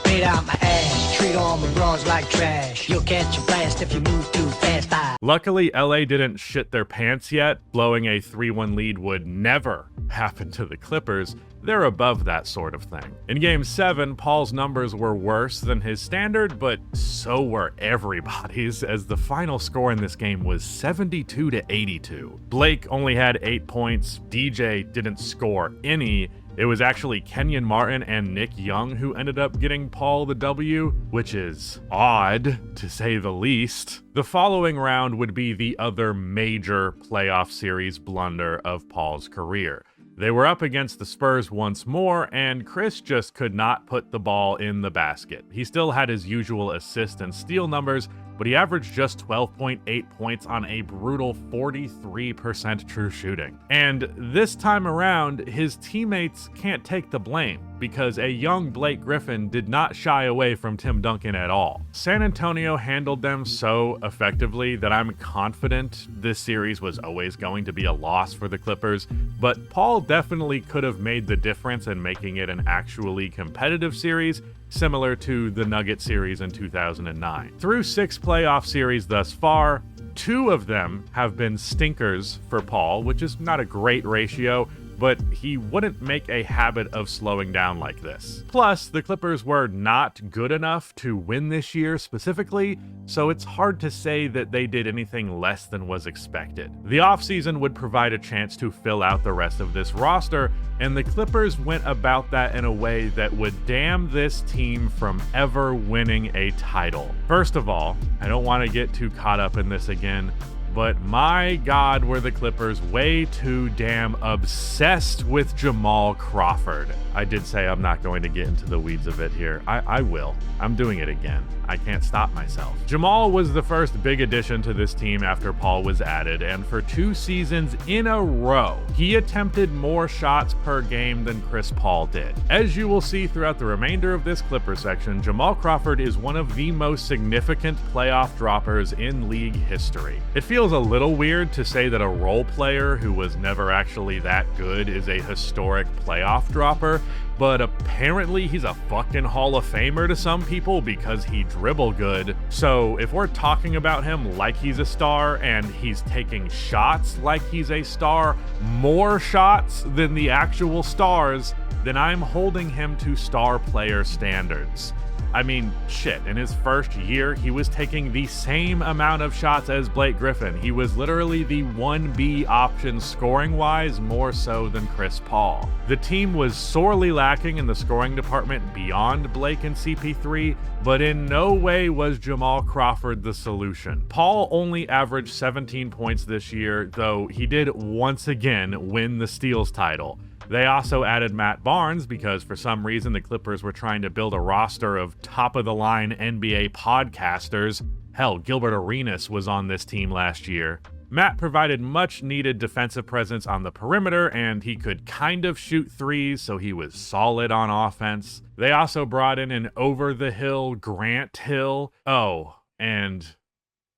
beat out my ass. Treat all my bras like trash. You'll catch a blast if you move too fast. Luckily, LA didn't shit their pants yet. Blowing a 3-1 lead would never happen to the Clippers. They're above that sort of thing. In Game 7, Paul's numbers were worse than his standard, but so were everybody's, as the final score in this game was 72-82. Blake only had 8 points, DJ didn't score any. It was actually Kenyon Martin and Nick Young who ended up getting Paul the W, which is odd, to say the least. The following round would be the other major playoff series blunder of Paul's career. They were up against the Spurs once more, and Chris just could not put the ball in the basket. He still had his usual assist and steal numbers, but he averaged just 12.8 points on a brutal 43% true shooting. And this time around, his teammates can't take the blame, because a young Blake Griffin did not shy away from Tim Duncan at all. San Antonio handled them so effectively that I'm confident this series was always going to be a loss for the Clippers, but Paul definitely could have made the difference in making it an actually competitive series, similar to the Nugget series in 2009. Through 6 playoff series thus far, 2 of them have been stinkers for Paul, which is not a great ratio, but he wouldn't make a habit of slowing down like this. Plus, the Clippers were not good enough to win this year specifically, so it's hard to say that they did anything less than was expected. The offseason would provide a chance to fill out the rest of this roster, and the Clippers went about that in a way that would damn this team from ever winning a title. First of all, I don't want to get too caught up in this again, but my God, were the Clippers way too damn obsessed with Jamal Crawford. I did say I'm not going to get into the weeds of it here. I will. I'm doing it again. I can't stop myself. Jamal was the first big addition to this team after Paul was added, and for 2 seasons in a row, he attempted more shots per game than Chris Paul did. As you will see throughout the remainder of this Clipper section, Jamal Crawford is one of the most significant playoff droppers in league history. It feels a little weird to say that a role player who was never actually that good is a historic playoff dropper, but apparently he's a fucking Hall of Famer to some people because he dribble good. So if we're talking about him like he's a star and he's taking shots like he's a star, more shots than the actual stars, then I'm holding him to star player standards. I mean, shit, in his first year, he was taking the same amount of shots as Blake Griffin. He was literally the 1B option scoring-wise, more so than Chris Paul. The team was sorely lacking in the scoring department beyond Blake and CP3, but in no way was Jamal Crawford the solution. Paul only averaged 17 points this year, though he did once again win the steals title. They also added Matt Barnes because for some reason the Clippers were trying to build a roster of top-of-the-line NBA podcasters. Hell, Gilbert Arenas was on this team last year. Matt provided much-needed defensive presence on the perimeter, and he could kind of shoot threes, so he was solid on offense. They also brought in an over-the-hill Grant Hill. Oh, and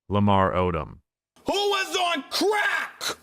Lamar Odom. Who was on crack?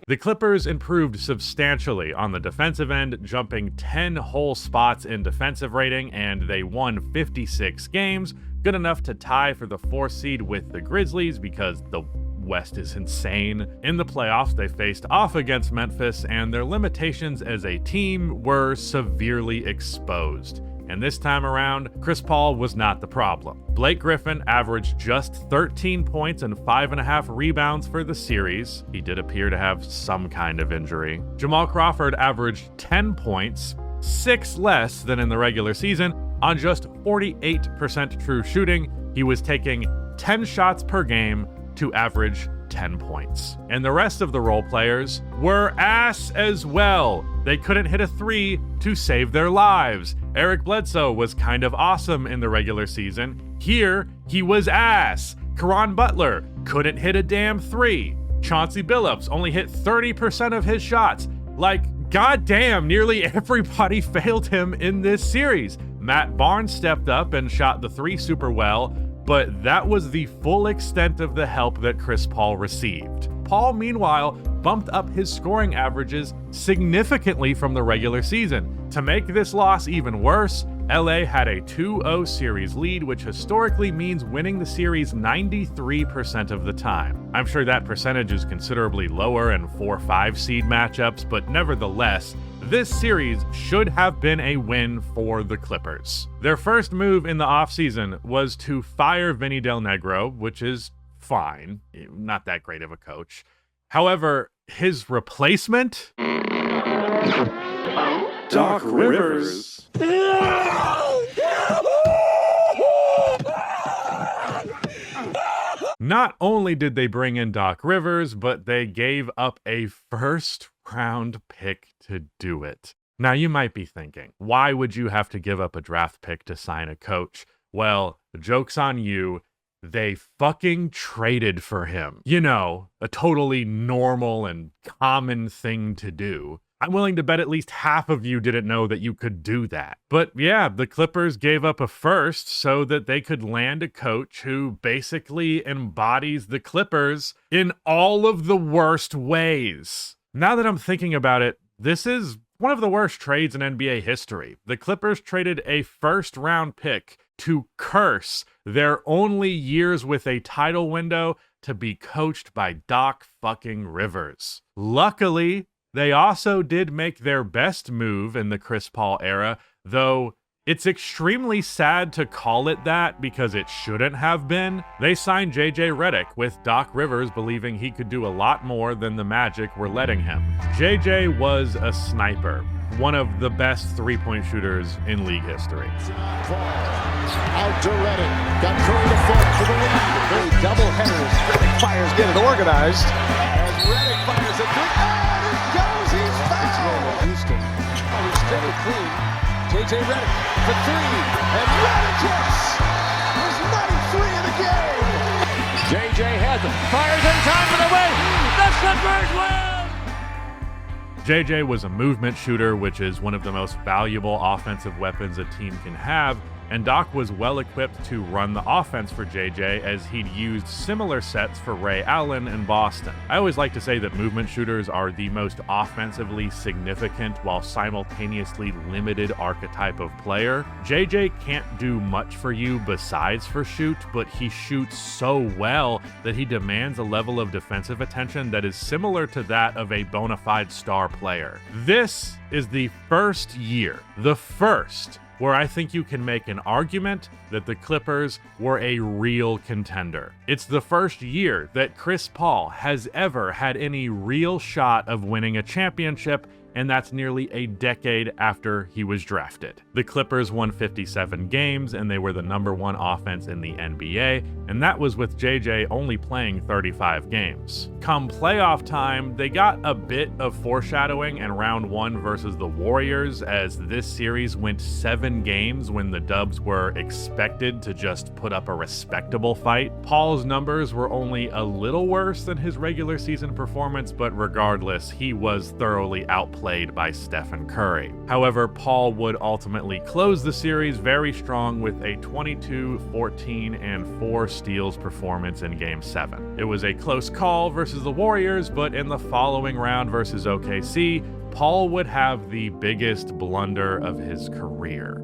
The Clippers improved substantially on the defensive end, jumping 10 whole spots in defensive rating, and they won 56 games, good enough to tie for the 4th seed with the Grizzlies because the West is insane. In the playoffs, they faced off against Memphis, and their limitations as a team were severely exposed. And this time around, Chris Paul was not the problem. Blake Griffin averaged just 13 points and 5.5 rebounds for the series. He did appear to have some kind of injury. Jamal Crawford averaged 10 points, 6 less than in the regular season, on just 48% true shooting. He was taking 10 shots per game to average 10 points. And the rest of the role players were ass as well. They couldn't hit a 3 to save their lives. Eric Bledsoe was kind of awesome in the regular season. Here, he was ass. Caron Butler couldn't hit a damn 3. Chauncey Billups only hit 30% of his shots. Like, goddamn, nearly everybody failed him in this series. Matt Barnes stepped up and shot the 3 super well, but that was the full extent of the help that Chris Paul received. Paul, meanwhile, bumped up his scoring averages significantly from the regular season. To make this loss even worse, LA had a 2-0 series lead, which historically means winning the series 93% of the time. I'm sure that percentage is considerably lower in 4-5 seed matchups, but nevertheless, this series should have been a win for the Clippers. Their first move in the offseason was to fire Vinny Del Negro, which is fine, not that great of a coach. However, his replacement? Doc Rivers. Not only did they bring in Doc Rivers, but they gave up a first-round pick to do it. Now, you might be thinking, why would you have to give up a draft pick to sign a coach? Well, the joke's on you. They fucking traded for him. You know, a totally normal and common thing to do. I'm willing to bet at least half of you didn't know that you could do that. But yeah, the Clippers gave up a first so that they could land a coach who basically embodies the Clippers in all of the worst ways. Now that I'm thinking about it, this is one of the worst trades in NBA history. The Clippers traded a first-round pick to curse their only years with a title window to be coached by Doc fucking Rivers. Luckily, they also did make their best move in the Chris Paul era, though it's extremely sad to call it that because it shouldn't have been. They signed JJ Redick with Doc Rivers believing he could do a lot more than the Magic were letting him. JJ was a sniper, one of the best three-point shooters in league history. Out to Redick. Got Curry to fall for the lead. Big double headers. Redick fires, get it organized. As Redick fires a three. Oh, it goes. He's fouled. Houston. Oh, he's steady clean. JJ Redick for 3. And Redick hits. His 93 in the game. JJ has it. Fires in time for the win. The Clippers win. JJ was a movement shooter, which is one of the most valuable offensive weapons a team can have, and Doc was well equipped to run the offense for JJ as he'd used similar sets for Ray Allen in Boston. I always like to say that movement shooters are the most offensively significant while simultaneously limited archetype of player. JJ can't do much for you besides for shoot, but he shoots so well that he demands a level of defensive attention that is similar to that of a bona fide star player. This is the first year, where I think you can make an argument that the Clippers were a real contender. It's the first year that Chris Paul has ever had any real shot of winning a championship, and that's nearly a decade after he was drafted. The Clippers won 57 games, and they were the #1 offense in the NBA, and that was with JJ only playing 35 games. Come playoff time, they got a bit of foreshadowing in round 1 versus the Warriors, as this series went 7 games when the Dubs were expected to just put up a respectable fight. Paul's numbers were only a little worse than his regular season performance, but regardless, he was thoroughly outplayed by Stephen Curry. However, Paul would ultimately close the series very strong with a 22, 14, and 4 steals performance in Game 7. It was a close call versus the Warriors, but in the following round versus OKC, Paul would have the biggest blunder of his career.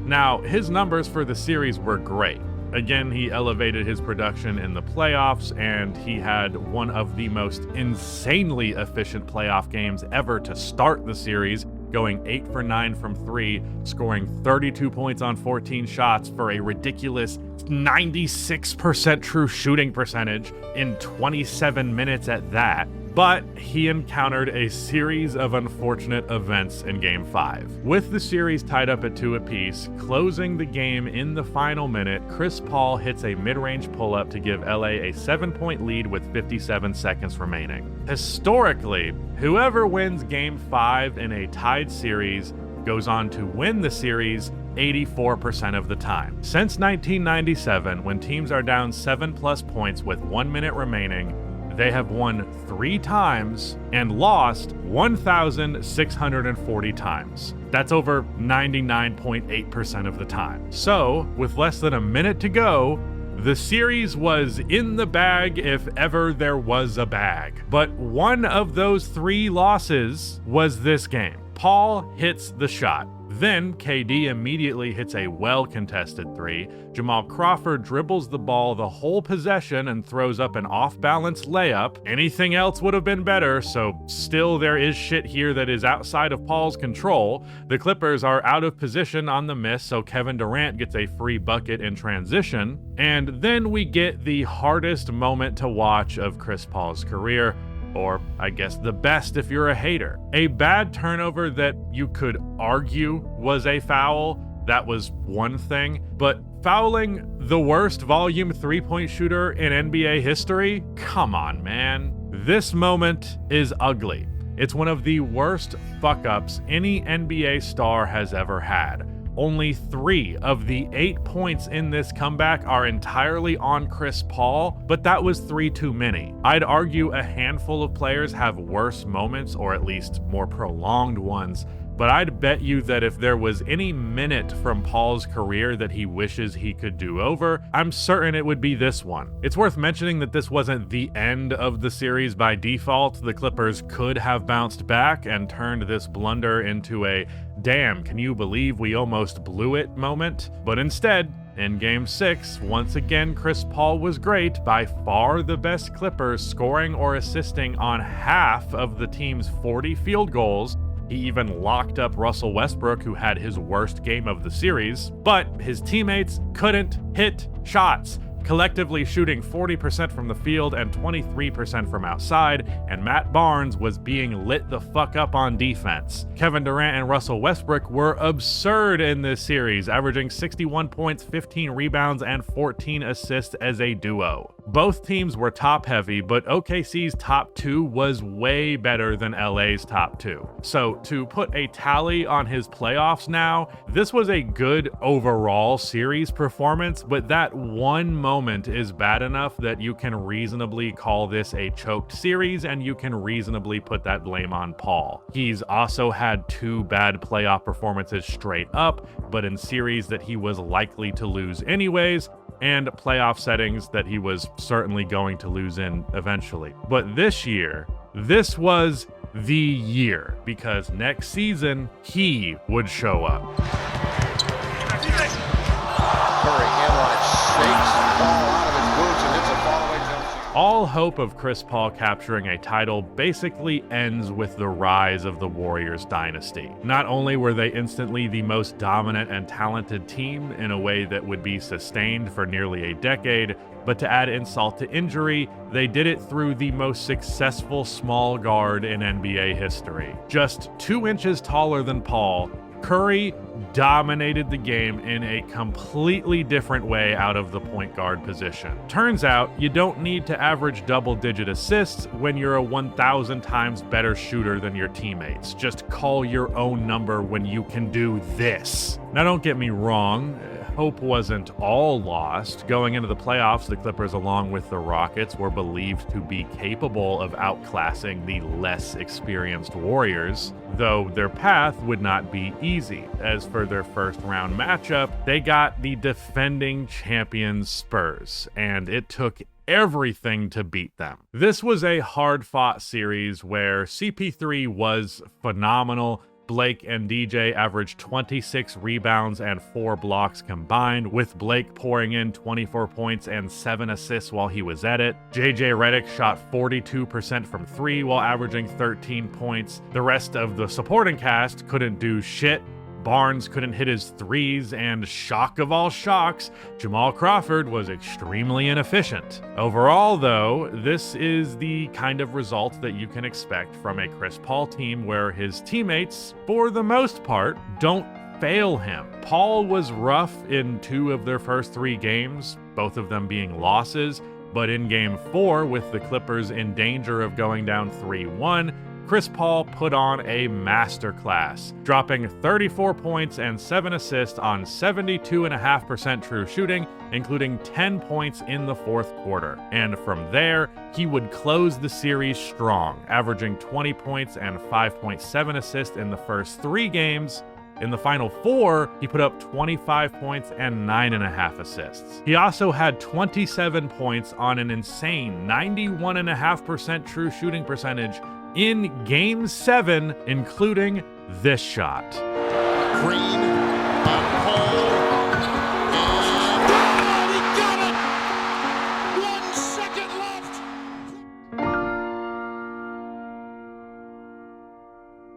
Now, his numbers for the series were great. Again, he elevated his production in the playoffs, and he had one of the most insanely efficient playoff games ever to start the series, going 8 for 9 from 3, scoring 32 points on 14 shots for a ridiculous 96% true shooting percentage in 27 minutes at that. But he encountered a series of unfortunate events in Game 5. With the series tied up at 2 apiece, closing the game in the final minute, Chris Paul hits a mid-range pull-up to give LA a 7-point lead with 57 seconds remaining. Historically, whoever wins Game 5 in a tied series goes on to win the series 84% of the time. Since 1997, when teams are down 7+ points with 1 minute remaining, they have won 3 times and lost 1,640 times. That's over 99.8% of the time. So, with less than a minute to go, the series was in the bag if ever there was a bag. But one of those 3 losses was this game. Paul hits the shot. Then KD immediately hits a well-contested 3. Jamal Crawford dribbles the ball the whole possession and throws up an off-balance layup. Anything else would have been better, so still there is shit here that is outside of Paul's control. The Clippers are out of position on the miss, so Kevin Durant gets a free bucket in transition. And then we get the hardest moment to watch of Chris Paul's career. Or, I guess, the best if you're a hater. A bad turnover that you could argue was a foul, that was one thing, but fouling the worst volume 3-point shooter in NBA history? Come on, man. This moment is ugly. It's one of the worst fuck-ups any NBA star has ever had. Only 3 of the 8 points in this comeback are entirely on Chris Paul, but that was 3 too many. I'd argue a handful of players have worse moments, or at least more prolonged ones, but I'd bet you that if there was any minute from Paul's career that he wishes he could do over, I'm certain it would be this one. It's worth mentioning that this wasn't the end of the series by default. The Clippers could have bounced back and turned this blunder into a "damn, can you believe we almost blew it" moment. But instead, in Game 6, once again Chris Paul was great, by far the best Clippers, scoring or assisting on half of the team's 40 field goals. He even locked up Russell Westbrook, who had his worst game of the series, but his teammates couldn't hit shots. collectively shooting 40% from the field and 23% from outside, and Matt Barnes was being lit the fuck up on defense. Kevin Durant and Russell Westbrook were absurd in this series, averaging 61 points, 15 rebounds, and 14 assists as a duo. Both teams were top-heavy, but OKC's top 2 was way better than LA's top 2. So to put a tally on his playoffs now, this was a good overall series performance, but that one moment is bad enough that you can reasonably call this a choked series, and you can reasonably put that blame on Paul. He's also had 2 bad playoff performances straight up, but in series that he was likely to lose anyways, and playoff settings that he was certainly going to lose in eventually. But this year, this was the year, because next season, he would show up. Curry inline shakes the ball out of his boots and hits a fallaway jump shot. All hope of Chris Paul capturing a title basically ends with the rise of the Warriors dynasty. Not only were they instantly the most dominant and talented team in a way that would be sustained for nearly a decade, but to add insult to injury, they did it through the most successful small guard in NBA history. Just 2 inches taller than Paul, Curry dominated the game in a completely different way out of the point guard position. Turns out, you don't need to average double-digit assists when you're a 1,000 times better shooter than your teammates. Just call your own number when you can do this. Now, don't get me wrong, hope wasn't all lost. Going into the playoffs, the Clippers, along with the Rockets, were believed to be capable of outclassing the less experienced Warriors, though their path would not be easy. As for their first round matchup, they got the defending champions Spurs, and it took everything to beat them. This was a hard-fought series where CP3 was phenomenal. Blake and DJ averaged 26 rebounds and 4 blocks combined, with Blake pouring in 24 points and 7 assists while he was at it. JJ Redick shot 42% from 3 while averaging 13 points. The rest of the supporting cast couldn't do shit. Barnes couldn't hit his threes, and shock of all shocks, Jamal Crawford was extremely inefficient. Overall, though, this is the kind of result that you can expect from a Chris Paul team where his teammates, for the most part, don't fail him. Paul was rough in 2 of their first 3 games, both of them being losses, but in Game 4, with the Clippers in danger of going down 3-1, Chris Paul put on a masterclass, dropping 34 points and 7 assists on 72.5% true shooting, including 10 points in the 4th quarter. And from there, he would close the series strong, averaging 20 points and 5.7 assists in the first 3 games. In the final 4, he put up 25 points and 9.5 assists. He also had 27 points on an insane 91.5% true shooting percentage in Game 7, including this shot. Green on Paul. And he got it! 1 second left!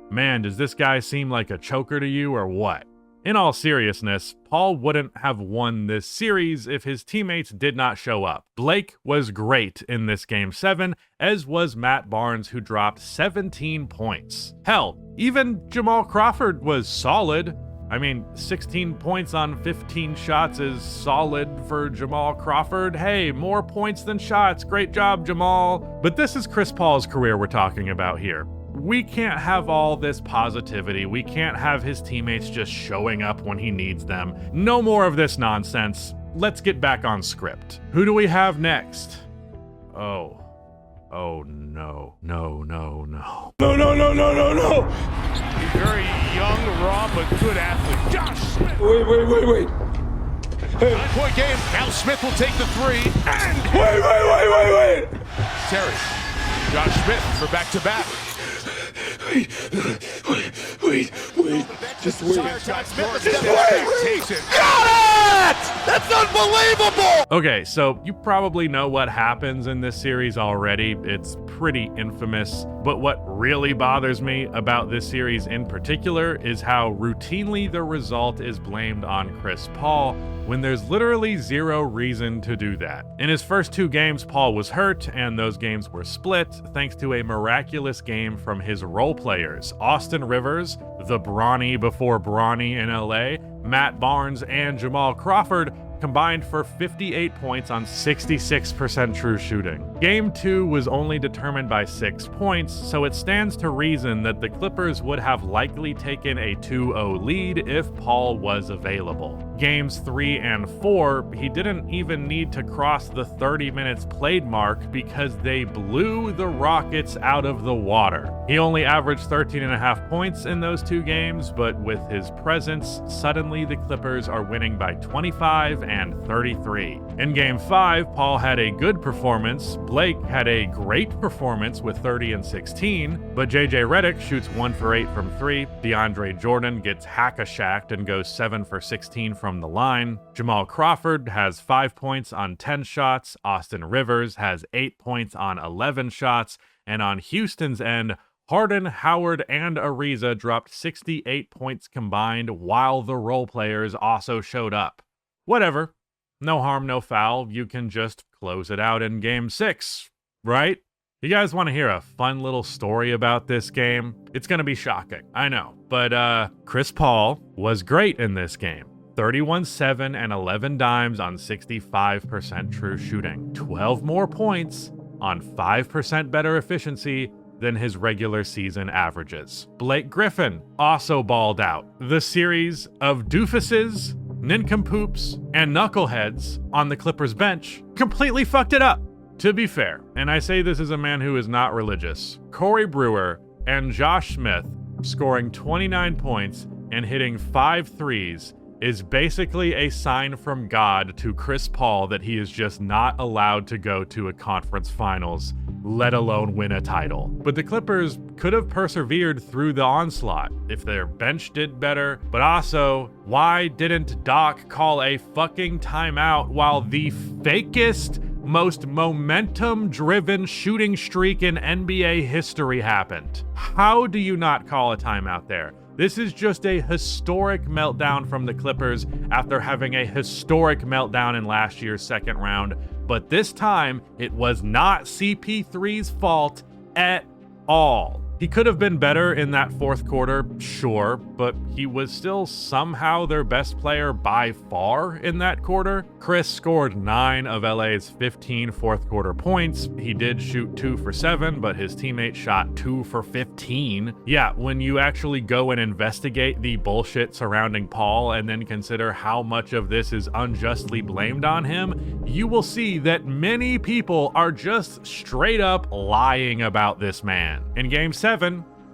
Man, does this guy seem like a choker to you or what? In all seriousness, Paul wouldn't have won this series if his teammates did not show up. Blake was great in this Game 7, as was Matt Barnes, who dropped 17 points. Hell, even Jamal Crawford was solid. I mean, 16 points on 15 shots is solid for Jamal Crawford. Hey, more points than shots. Great job, Jamal. But this is Chris Paul's career we're talking about here. We can't have all this positivity. We can't have his teammates just showing up when he needs them. No more of this nonsense. Let's get back on script. Who do we have next? Oh no. No. A very young, raw, but good athlete. Josh Smith. Wait. Hey. 9-point game. Now Smith will take the 3. And Wait. Terry. Josh Smith for back-to-back. Wait. Just wait. Takes it. Got it! That's unbelievable! Okay, so you probably know what happens in this series already. It's pretty infamous. But what really bothers me about this series in particular is how routinely the result is blamed on Chris Paul when there's literally zero reason to do that. In his first 2 games, Paul was hurt, and those games were split thanks to a miraculous game from his role players, Austin Rivers, the brawny before brawny in LA, Matt Barnes, and Jamal Crawford combined for 58 points on 66% true shooting. Game 2 was only determined by 6 points, so it stands to reason that the Clippers would have likely taken a 2-0 lead if Paul was available. Games 3 and 4, he didn't even need to cross the 30 minutes played mark because they blew the Rockets out of the water. He only averaged 13.5 points in those 2 games, but with his presence, suddenly the Clippers are winning by 25 and 33. In Game 5, Paul had a good performance, Blake had a great performance with 30 and 16, but JJ Redick shoots 1 for 8 from 3, DeAndre Jordan gets hack-a-shacked and goes 7 for 16 from the line, Jamal Crawford has 5 points on 10 shots, Austin Rivers has 8 points on 11 shots, and on Houston's end, Harden, Howard, and Ariza dropped 68 points combined while the role players also showed up. Whatever. No harm, no foul. You can just close it out in Game 6, right? You guys want to hear a fun little story about this game? It's going to be shocking, I know. But Chris Paul was great in this game. 31-7 and 11 dimes on 65% true shooting. 12 more points on 5% better efficiency than his regular season averages. Blake Griffin also balled out. The series of doofuses, nincompoops, and knuckleheads on the Clippers bench completely fucked it up. To be fair, and I say this as a man who is not religious, Corey Brewer and Josh Smith scoring 29 points and hitting 5 threes is basically a sign from God to Chris Paul that he is just not allowed to go to a conference finals, let alone win a title. But the Clippers could have persevered through the onslaught if their bench did better. But also, why didn't Doc call a fucking timeout while the fakest, most momentum-driven shooting streak in NBA history happened? How do you not call a timeout there? This is just a historic meltdown from the Clippers after having a historic meltdown in last year's second round. But this time, it was not CP3's fault at all. He could have been better in that fourth quarter, sure, but he was still somehow their best player by far in that quarter. Chris scored 9 of LA's 15 fourth quarter points. He did shoot 2 for 7, but his teammate shot 2 for 15. Yeah, when you actually go and investigate the bullshit surrounding Paul and then consider how much of this is unjustly blamed on him, you will see that many people are just straight up lying about this man. In Game 7,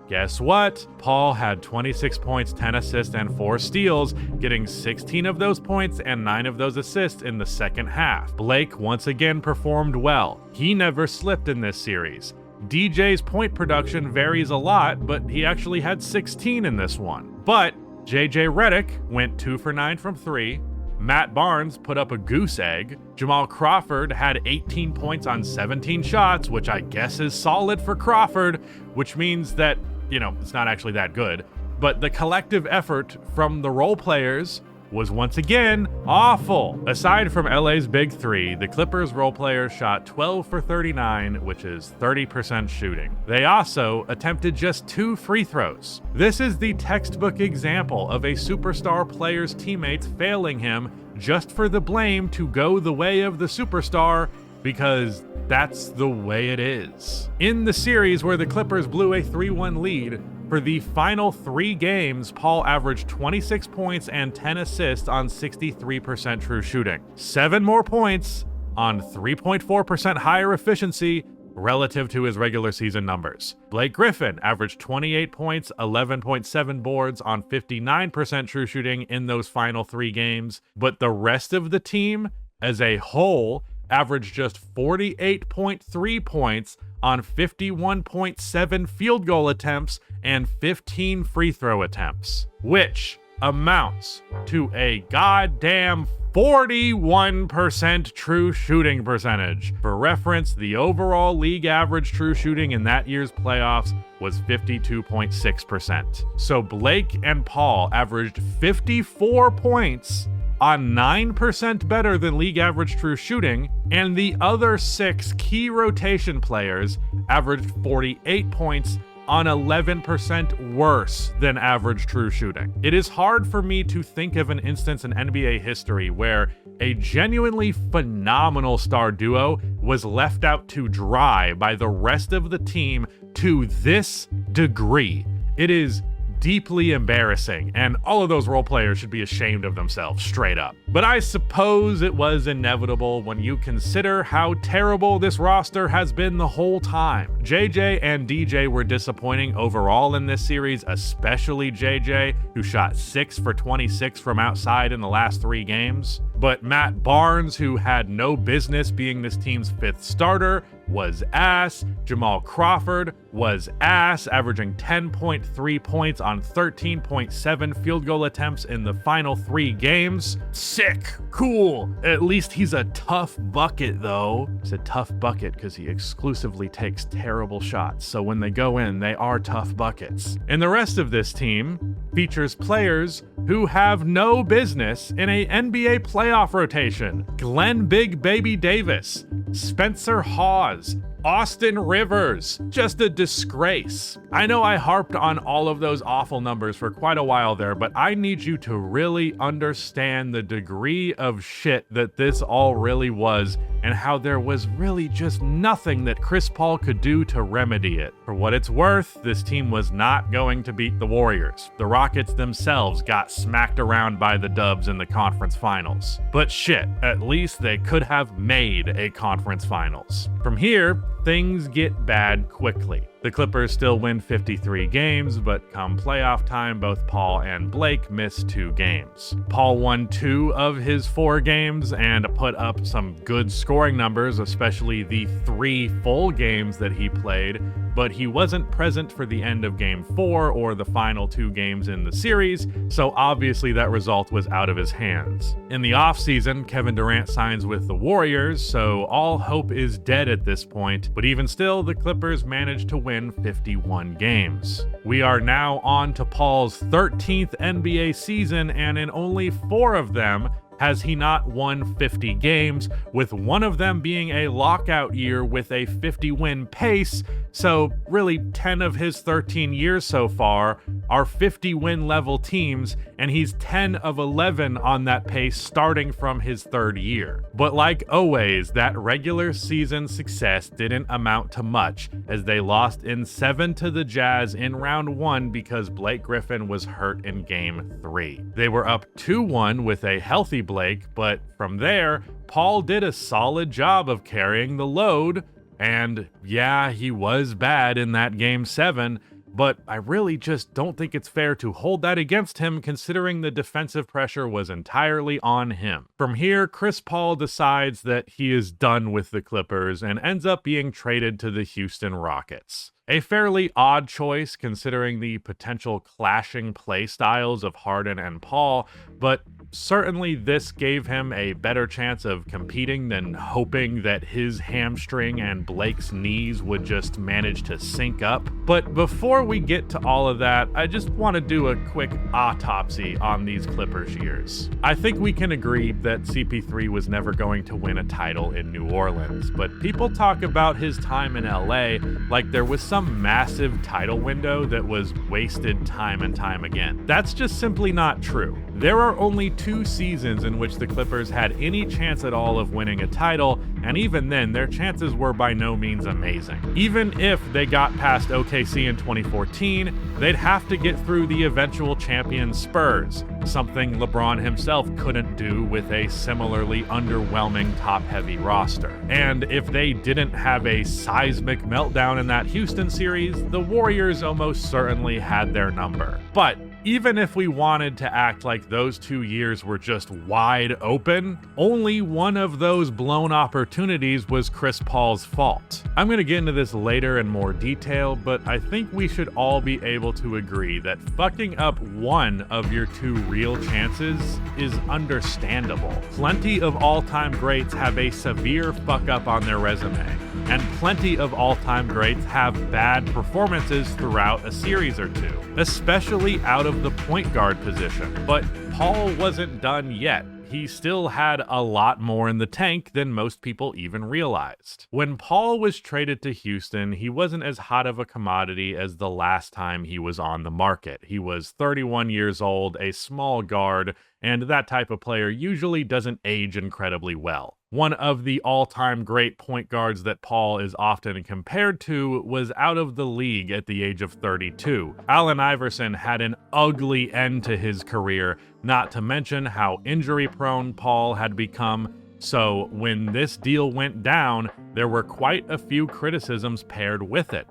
guess what? Paul had 26 points, 10 assists, and 4 steals, getting 16 of those points and 9 of those assists in the second half. Blake once again performed well. He never slipped in this series. DJ's point production varies a lot, but he actually had 16 in this one. But JJ Redick went 2 for 9 from 3. Matt Barnes put up a goose egg. Jamal Crawford had 18 points on 17 shots, which I guess is solid for Crawford, which means that, it's not actually that good. But the collective effort from the role players was once again awful. Aside from LA's big 3, the Clippers role players shot 12 for 39, which is 30% shooting. They also attempted just 2 free throws. This is the textbook example of a superstar player's teammates failing him just for the blame to go the way of the superstar, because that's the way it is. In the series where the Clippers blew a 3-1 lead, for the final 3 games, Paul averaged 26 points and 10 assists on 63% true shooting. 7 more points on 3.4% higher efficiency relative to his regular season numbers. Blake Griffin averaged 28 points, 11.7 boards on 59% true shooting in those final 3 games, but the rest of the team as a whole averaged just 48.3 points on 51.7 field goal attempts and 15 free throw attempts, which amounts to a goddamn 41% true shooting percentage. For reference, the overall league average true shooting in that year's playoffs was 52.6%. So Blake and Paul averaged 54 points on 9% better than league average true shooting, and the other 6 key rotation players averaged 48 points on 11% worse than average true shooting. It is hard for me to think of an instance in NBA history where a genuinely phenomenal star duo was left out to dry by the rest of the team to this degree. It is deeply embarrassing, and all of those role players should be ashamed of themselves, straight up. But I suppose it was inevitable when you consider how terrible this roster has been the whole time. JJ and DJ were disappointing overall in this series, especially JJ, who shot 6 for 26 from outside in the last 3 games. But Matt Barnes, who had no business being this team's 5th starter, was ass. Jamal Crawford was ass, averaging 10.3 points on 13.7 field goal attempts in the final 3 games. Sick, cool. At least he's a tough bucket, though. He's a tough bucket because he exclusively takes terrible shots, so when they go in, they are tough buckets. And the rest of this team features players who have no business in a NBA playoff rotation. Glenn Big Baby Davis, Spencer Hawes, Austin Rivers, just a disgrace. I know I harped on all of those awful numbers for quite a while there, but I need you to really understand the degree of shit that this all really was and how there was really just nothing that Chris Paul could do to remedy it. For what it's worth, this team was not going to beat the Warriors. The Rockets themselves got smacked around by the Dubs in the conference finals. But shit, at least they could have made a conference finals. From here, things get bad quickly. The Clippers still win 53 games, but come playoff time, both Paul and Blake miss 2 games. Paul won 2 of his 4 games and put up some good scoring numbers, especially the 3 full games that he played, but he wasn't present for the end of Game 4 or the final 2 games in the series, so obviously that result was out of his hands. In the offseason, Kevin Durant signs with the Warriors, so all hope is dead at this point, but even still, the Clippers managed to win 51 games. We are now on to Paul's 13th NBA season, and in only 4 of them has he not won 50 games, with one of them being a lockout year with a 50-win pace, so really 10 of his 13 years so far are 50-win level teams, and he's 10 of 11 on that pace starting from his 3rd year. But like always, that regular season success didn't amount to much, as they lost in 7 to the Jazz in round 1 because Blake Griffin was hurt in Game 3. They were up 2-1 with a healthy Blake, but from there, Paul did a solid job of carrying the load, and yeah, he was bad in that Game 7, but I really just don't think it's fair to hold that against him considering the defensive pressure was entirely on him. From here, Chris Paul decides that he is done with the Clippers and ends up being traded to the Houston Rockets. A fairly odd choice considering the potential clashing play styles of Harden and Paul, but certainly this gave him a better chance of competing than hoping that his hamstring and Blake's knees would just manage to sync up. But before we get to all of that, I just want to do a quick autopsy on these Clippers years. I think we can agree that CP3 was never going to win a title in New Orleans, but people talk about his time in LA like there was some massive title window that was wasted time and time again. That's just simply not true. There are only 2 seasons in which the Clippers had any chance at all of winning a title, and even then, their chances were by no means amazing. Even if they got past OKC in 2014, they'd have to get through the eventual champion Spurs, something LeBron himself couldn't do with a similarly underwhelming top-heavy roster. And if they didn't have a seismic meltdown in that Houston series, the Warriors almost certainly had their number. But even if we wanted to act like those 2 years were just wide open, only one of those blown opportunities was Chris Paul's fault. I'm going to get into this later in more detail, but I think we should all be able to agree that fucking up one of your 2 real chances is understandable. Plenty of all-time greats have a severe fuck up on their resume, and plenty of all-time greats have bad performances throughout a series or 2, especially out of the point guard position. But Paul wasn't done yet. He still had a lot more in the tank than most people even realized. When Paul was traded to Houston, he wasn't as hot of a commodity as the last time he was on the market. He was 31 years old, a small guard, and that type of player usually doesn't age incredibly well. One of the all-time great point guards that Paul is often compared to was out of the league at the age of 32. Allen Iverson had an ugly end to his career, not to mention how injury-prone Paul had become. So when this deal went down, there were quite a few criticisms paired with it.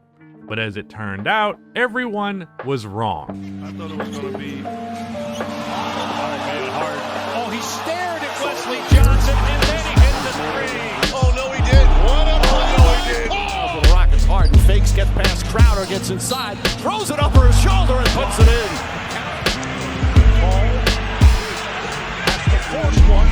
But as it turned out, everyone was wrong. I thought it was going to be hard. Oh, he stared at Wesley Johnson, and then he hit the three. Oh, no, he did. What a play. No, he did. Oh, the Rockets hard and fakes, gets past Crowder, gets inside, throws it over his shoulder and puts it in. Paul has to force one.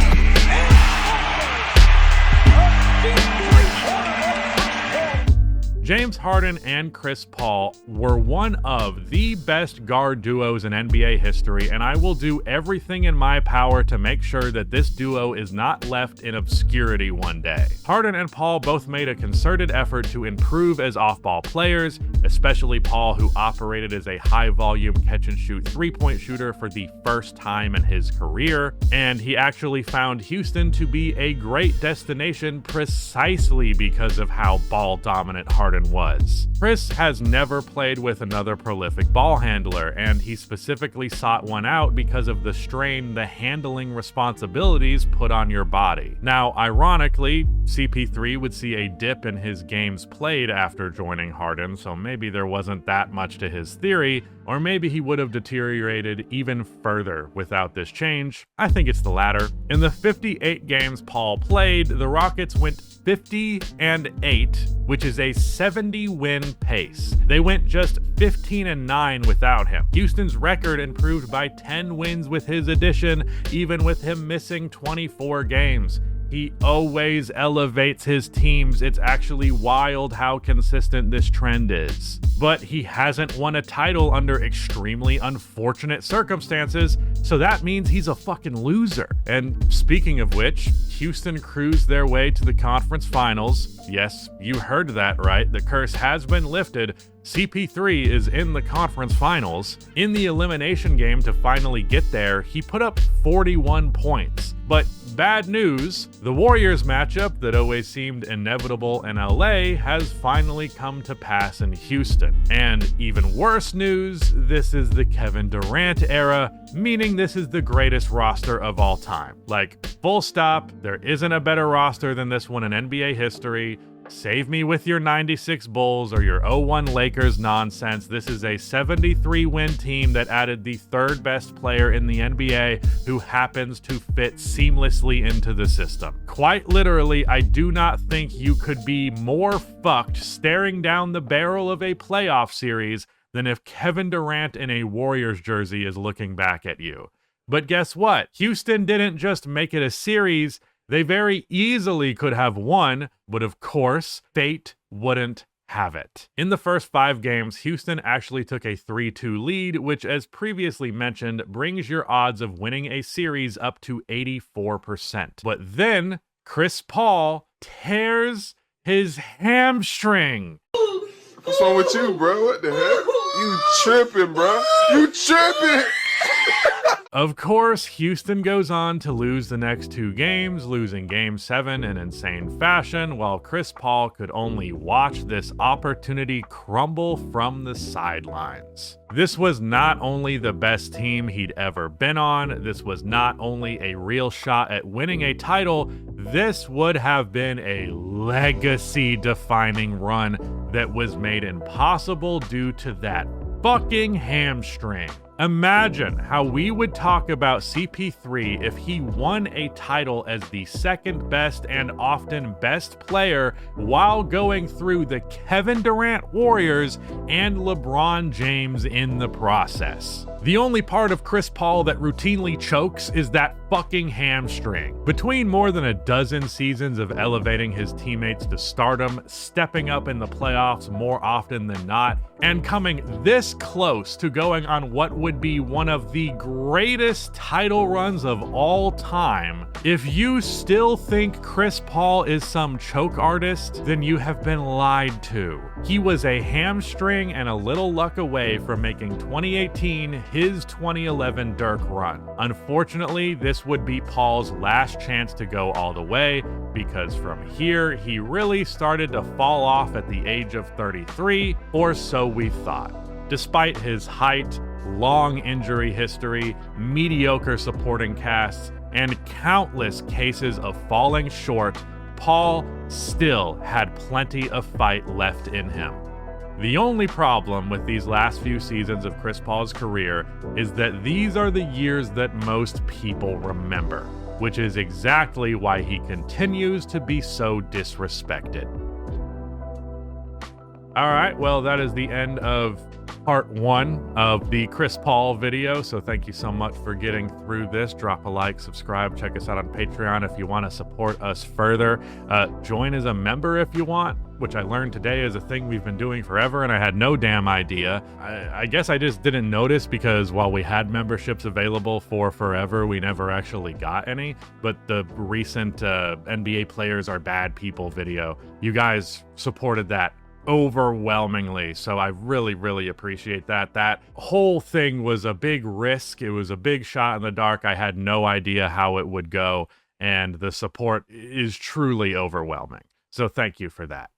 James Harden and Chris Paul were one of the best guard duos in NBA history, and I will do everything in my power to make sure that this duo is not left in obscurity one day. Harden and Paul both made a concerted effort to improve as off-ball players, especially Paul, who operated as a high-volume catch-and-shoot three-point shooter for the first time in his career, and he actually found Houston to be a great destination precisely because of how ball-dominant Harden was. Chris has never played with another prolific ball handler, and he specifically sought one out because of the strain the handling responsibilities put on your body. Now, ironically, CP3 would see a dip in his games played after joining Harden, so maybe there wasn't that much to his theory, or maybe he would have deteriorated even further without this change. I think it's the latter. In the 58 games Paul played, the Rockets went 50-8, which is a 70-win pace. They went just 15-9 without him. Houston's record improved by 10 wins with his addition, even with him missing 24 games. He always elevates his teams. It's actually wild how consistent this trend is. But he hasn't won a title under extremely unfortunate circumstances, so that means he's a fucking loser. And speaking of which, Houston cruised their way to the conference finals. Yes, you heard that right. The curse has been lifted. CP3 is in the conference finals. In the elimination game to finally get there, he put up 41 points. But bad news, the Warriors matchup that always seemed inevitable in LA has finally come to pass in Houston. And even worse news, this is the Kevin Durant era, meaning this is the greatest roster of all time. Like, full stop, there isn't a better roster than this one in NBA history. Save me with your 96 Bulls or your 01 Lakers nonsense. This is a 73-win team that added the third best player in the NBA who happens to fit seamlessly into the system. Quite literally, I do not think you could be more fucked staring down the barrel of a playoff series than if Kevin Durant in a Warriors jersey is looking back at you. But guess what? Houston didn't just make it a series. They very easily could have won, but of course, fate wouldn't have it. In the first 5 games, Houston actually took a 3-2 lead, which, as previously mentioned, brings your odds of winning a series up to 84%. But then, Chris Paul tears his hamstring. What's wrong with you, bro? What the heck? You tripping, bro. You tripping. Of course, Houston goes on to lose the next 2 games, losing Game 7 in insane fashion, while Chris Paul could only watch this opportunity crumble from the sidelines. This was not only the best team he'd ever been on, this was not only a real shot at winning a title, this would have been a legacy-defining run that was made impossible due to that fucking hamstring. Imagine how we would talk about CP3 if he won a title as the second best and often best player while going through the Kevin Durant Warriors and LeBron James in the process. The only part of Chris Paul that routinely chokes is that fucking hamstring. Between more than a dozen seasons of elevating his teammates to stardom, stepping up in the playoffs more often than not, and coming this close to going on what would be one of the greatest title runs of all time, if you still think Chris Paul is some choke artist, then you have been lied to. He was a hamstring and a little luck away from making 2018 his 2011 Dirk run. Unfortunately, this would be Paul's last chance to go all the way, because from here, he really started to fall off at the age of 33, or so we thought. Despite his height, long injury history, mediocre supporting casts, and countless cases of falling short, Paul still had plenty of fight left in him. The only problem with these last few seasons of Chris Paul's career is that these are the years that most people remember, which is exactly why he continues to be so disrespected. Alright, well, that is the end of part 1 of the Chris Paul video, so thank you so much for getting through this. Drop a like, subscribe, check us out on Patreon if you want to support us further. Join as a member if you want, which I learned today is a thing we've been doing forever and I had no damn idea. I guess I just didn't notice because while we had memberships available for forever, we never actually got any. But the recent NBA Players Are Bad People video, you guys supported that overwhelmingly, so I really appreciate that. That whole thing was a big risk. It was a big shot in the dark. I had no idea how it would go, and the support is truly overwhelming. So thank you for that.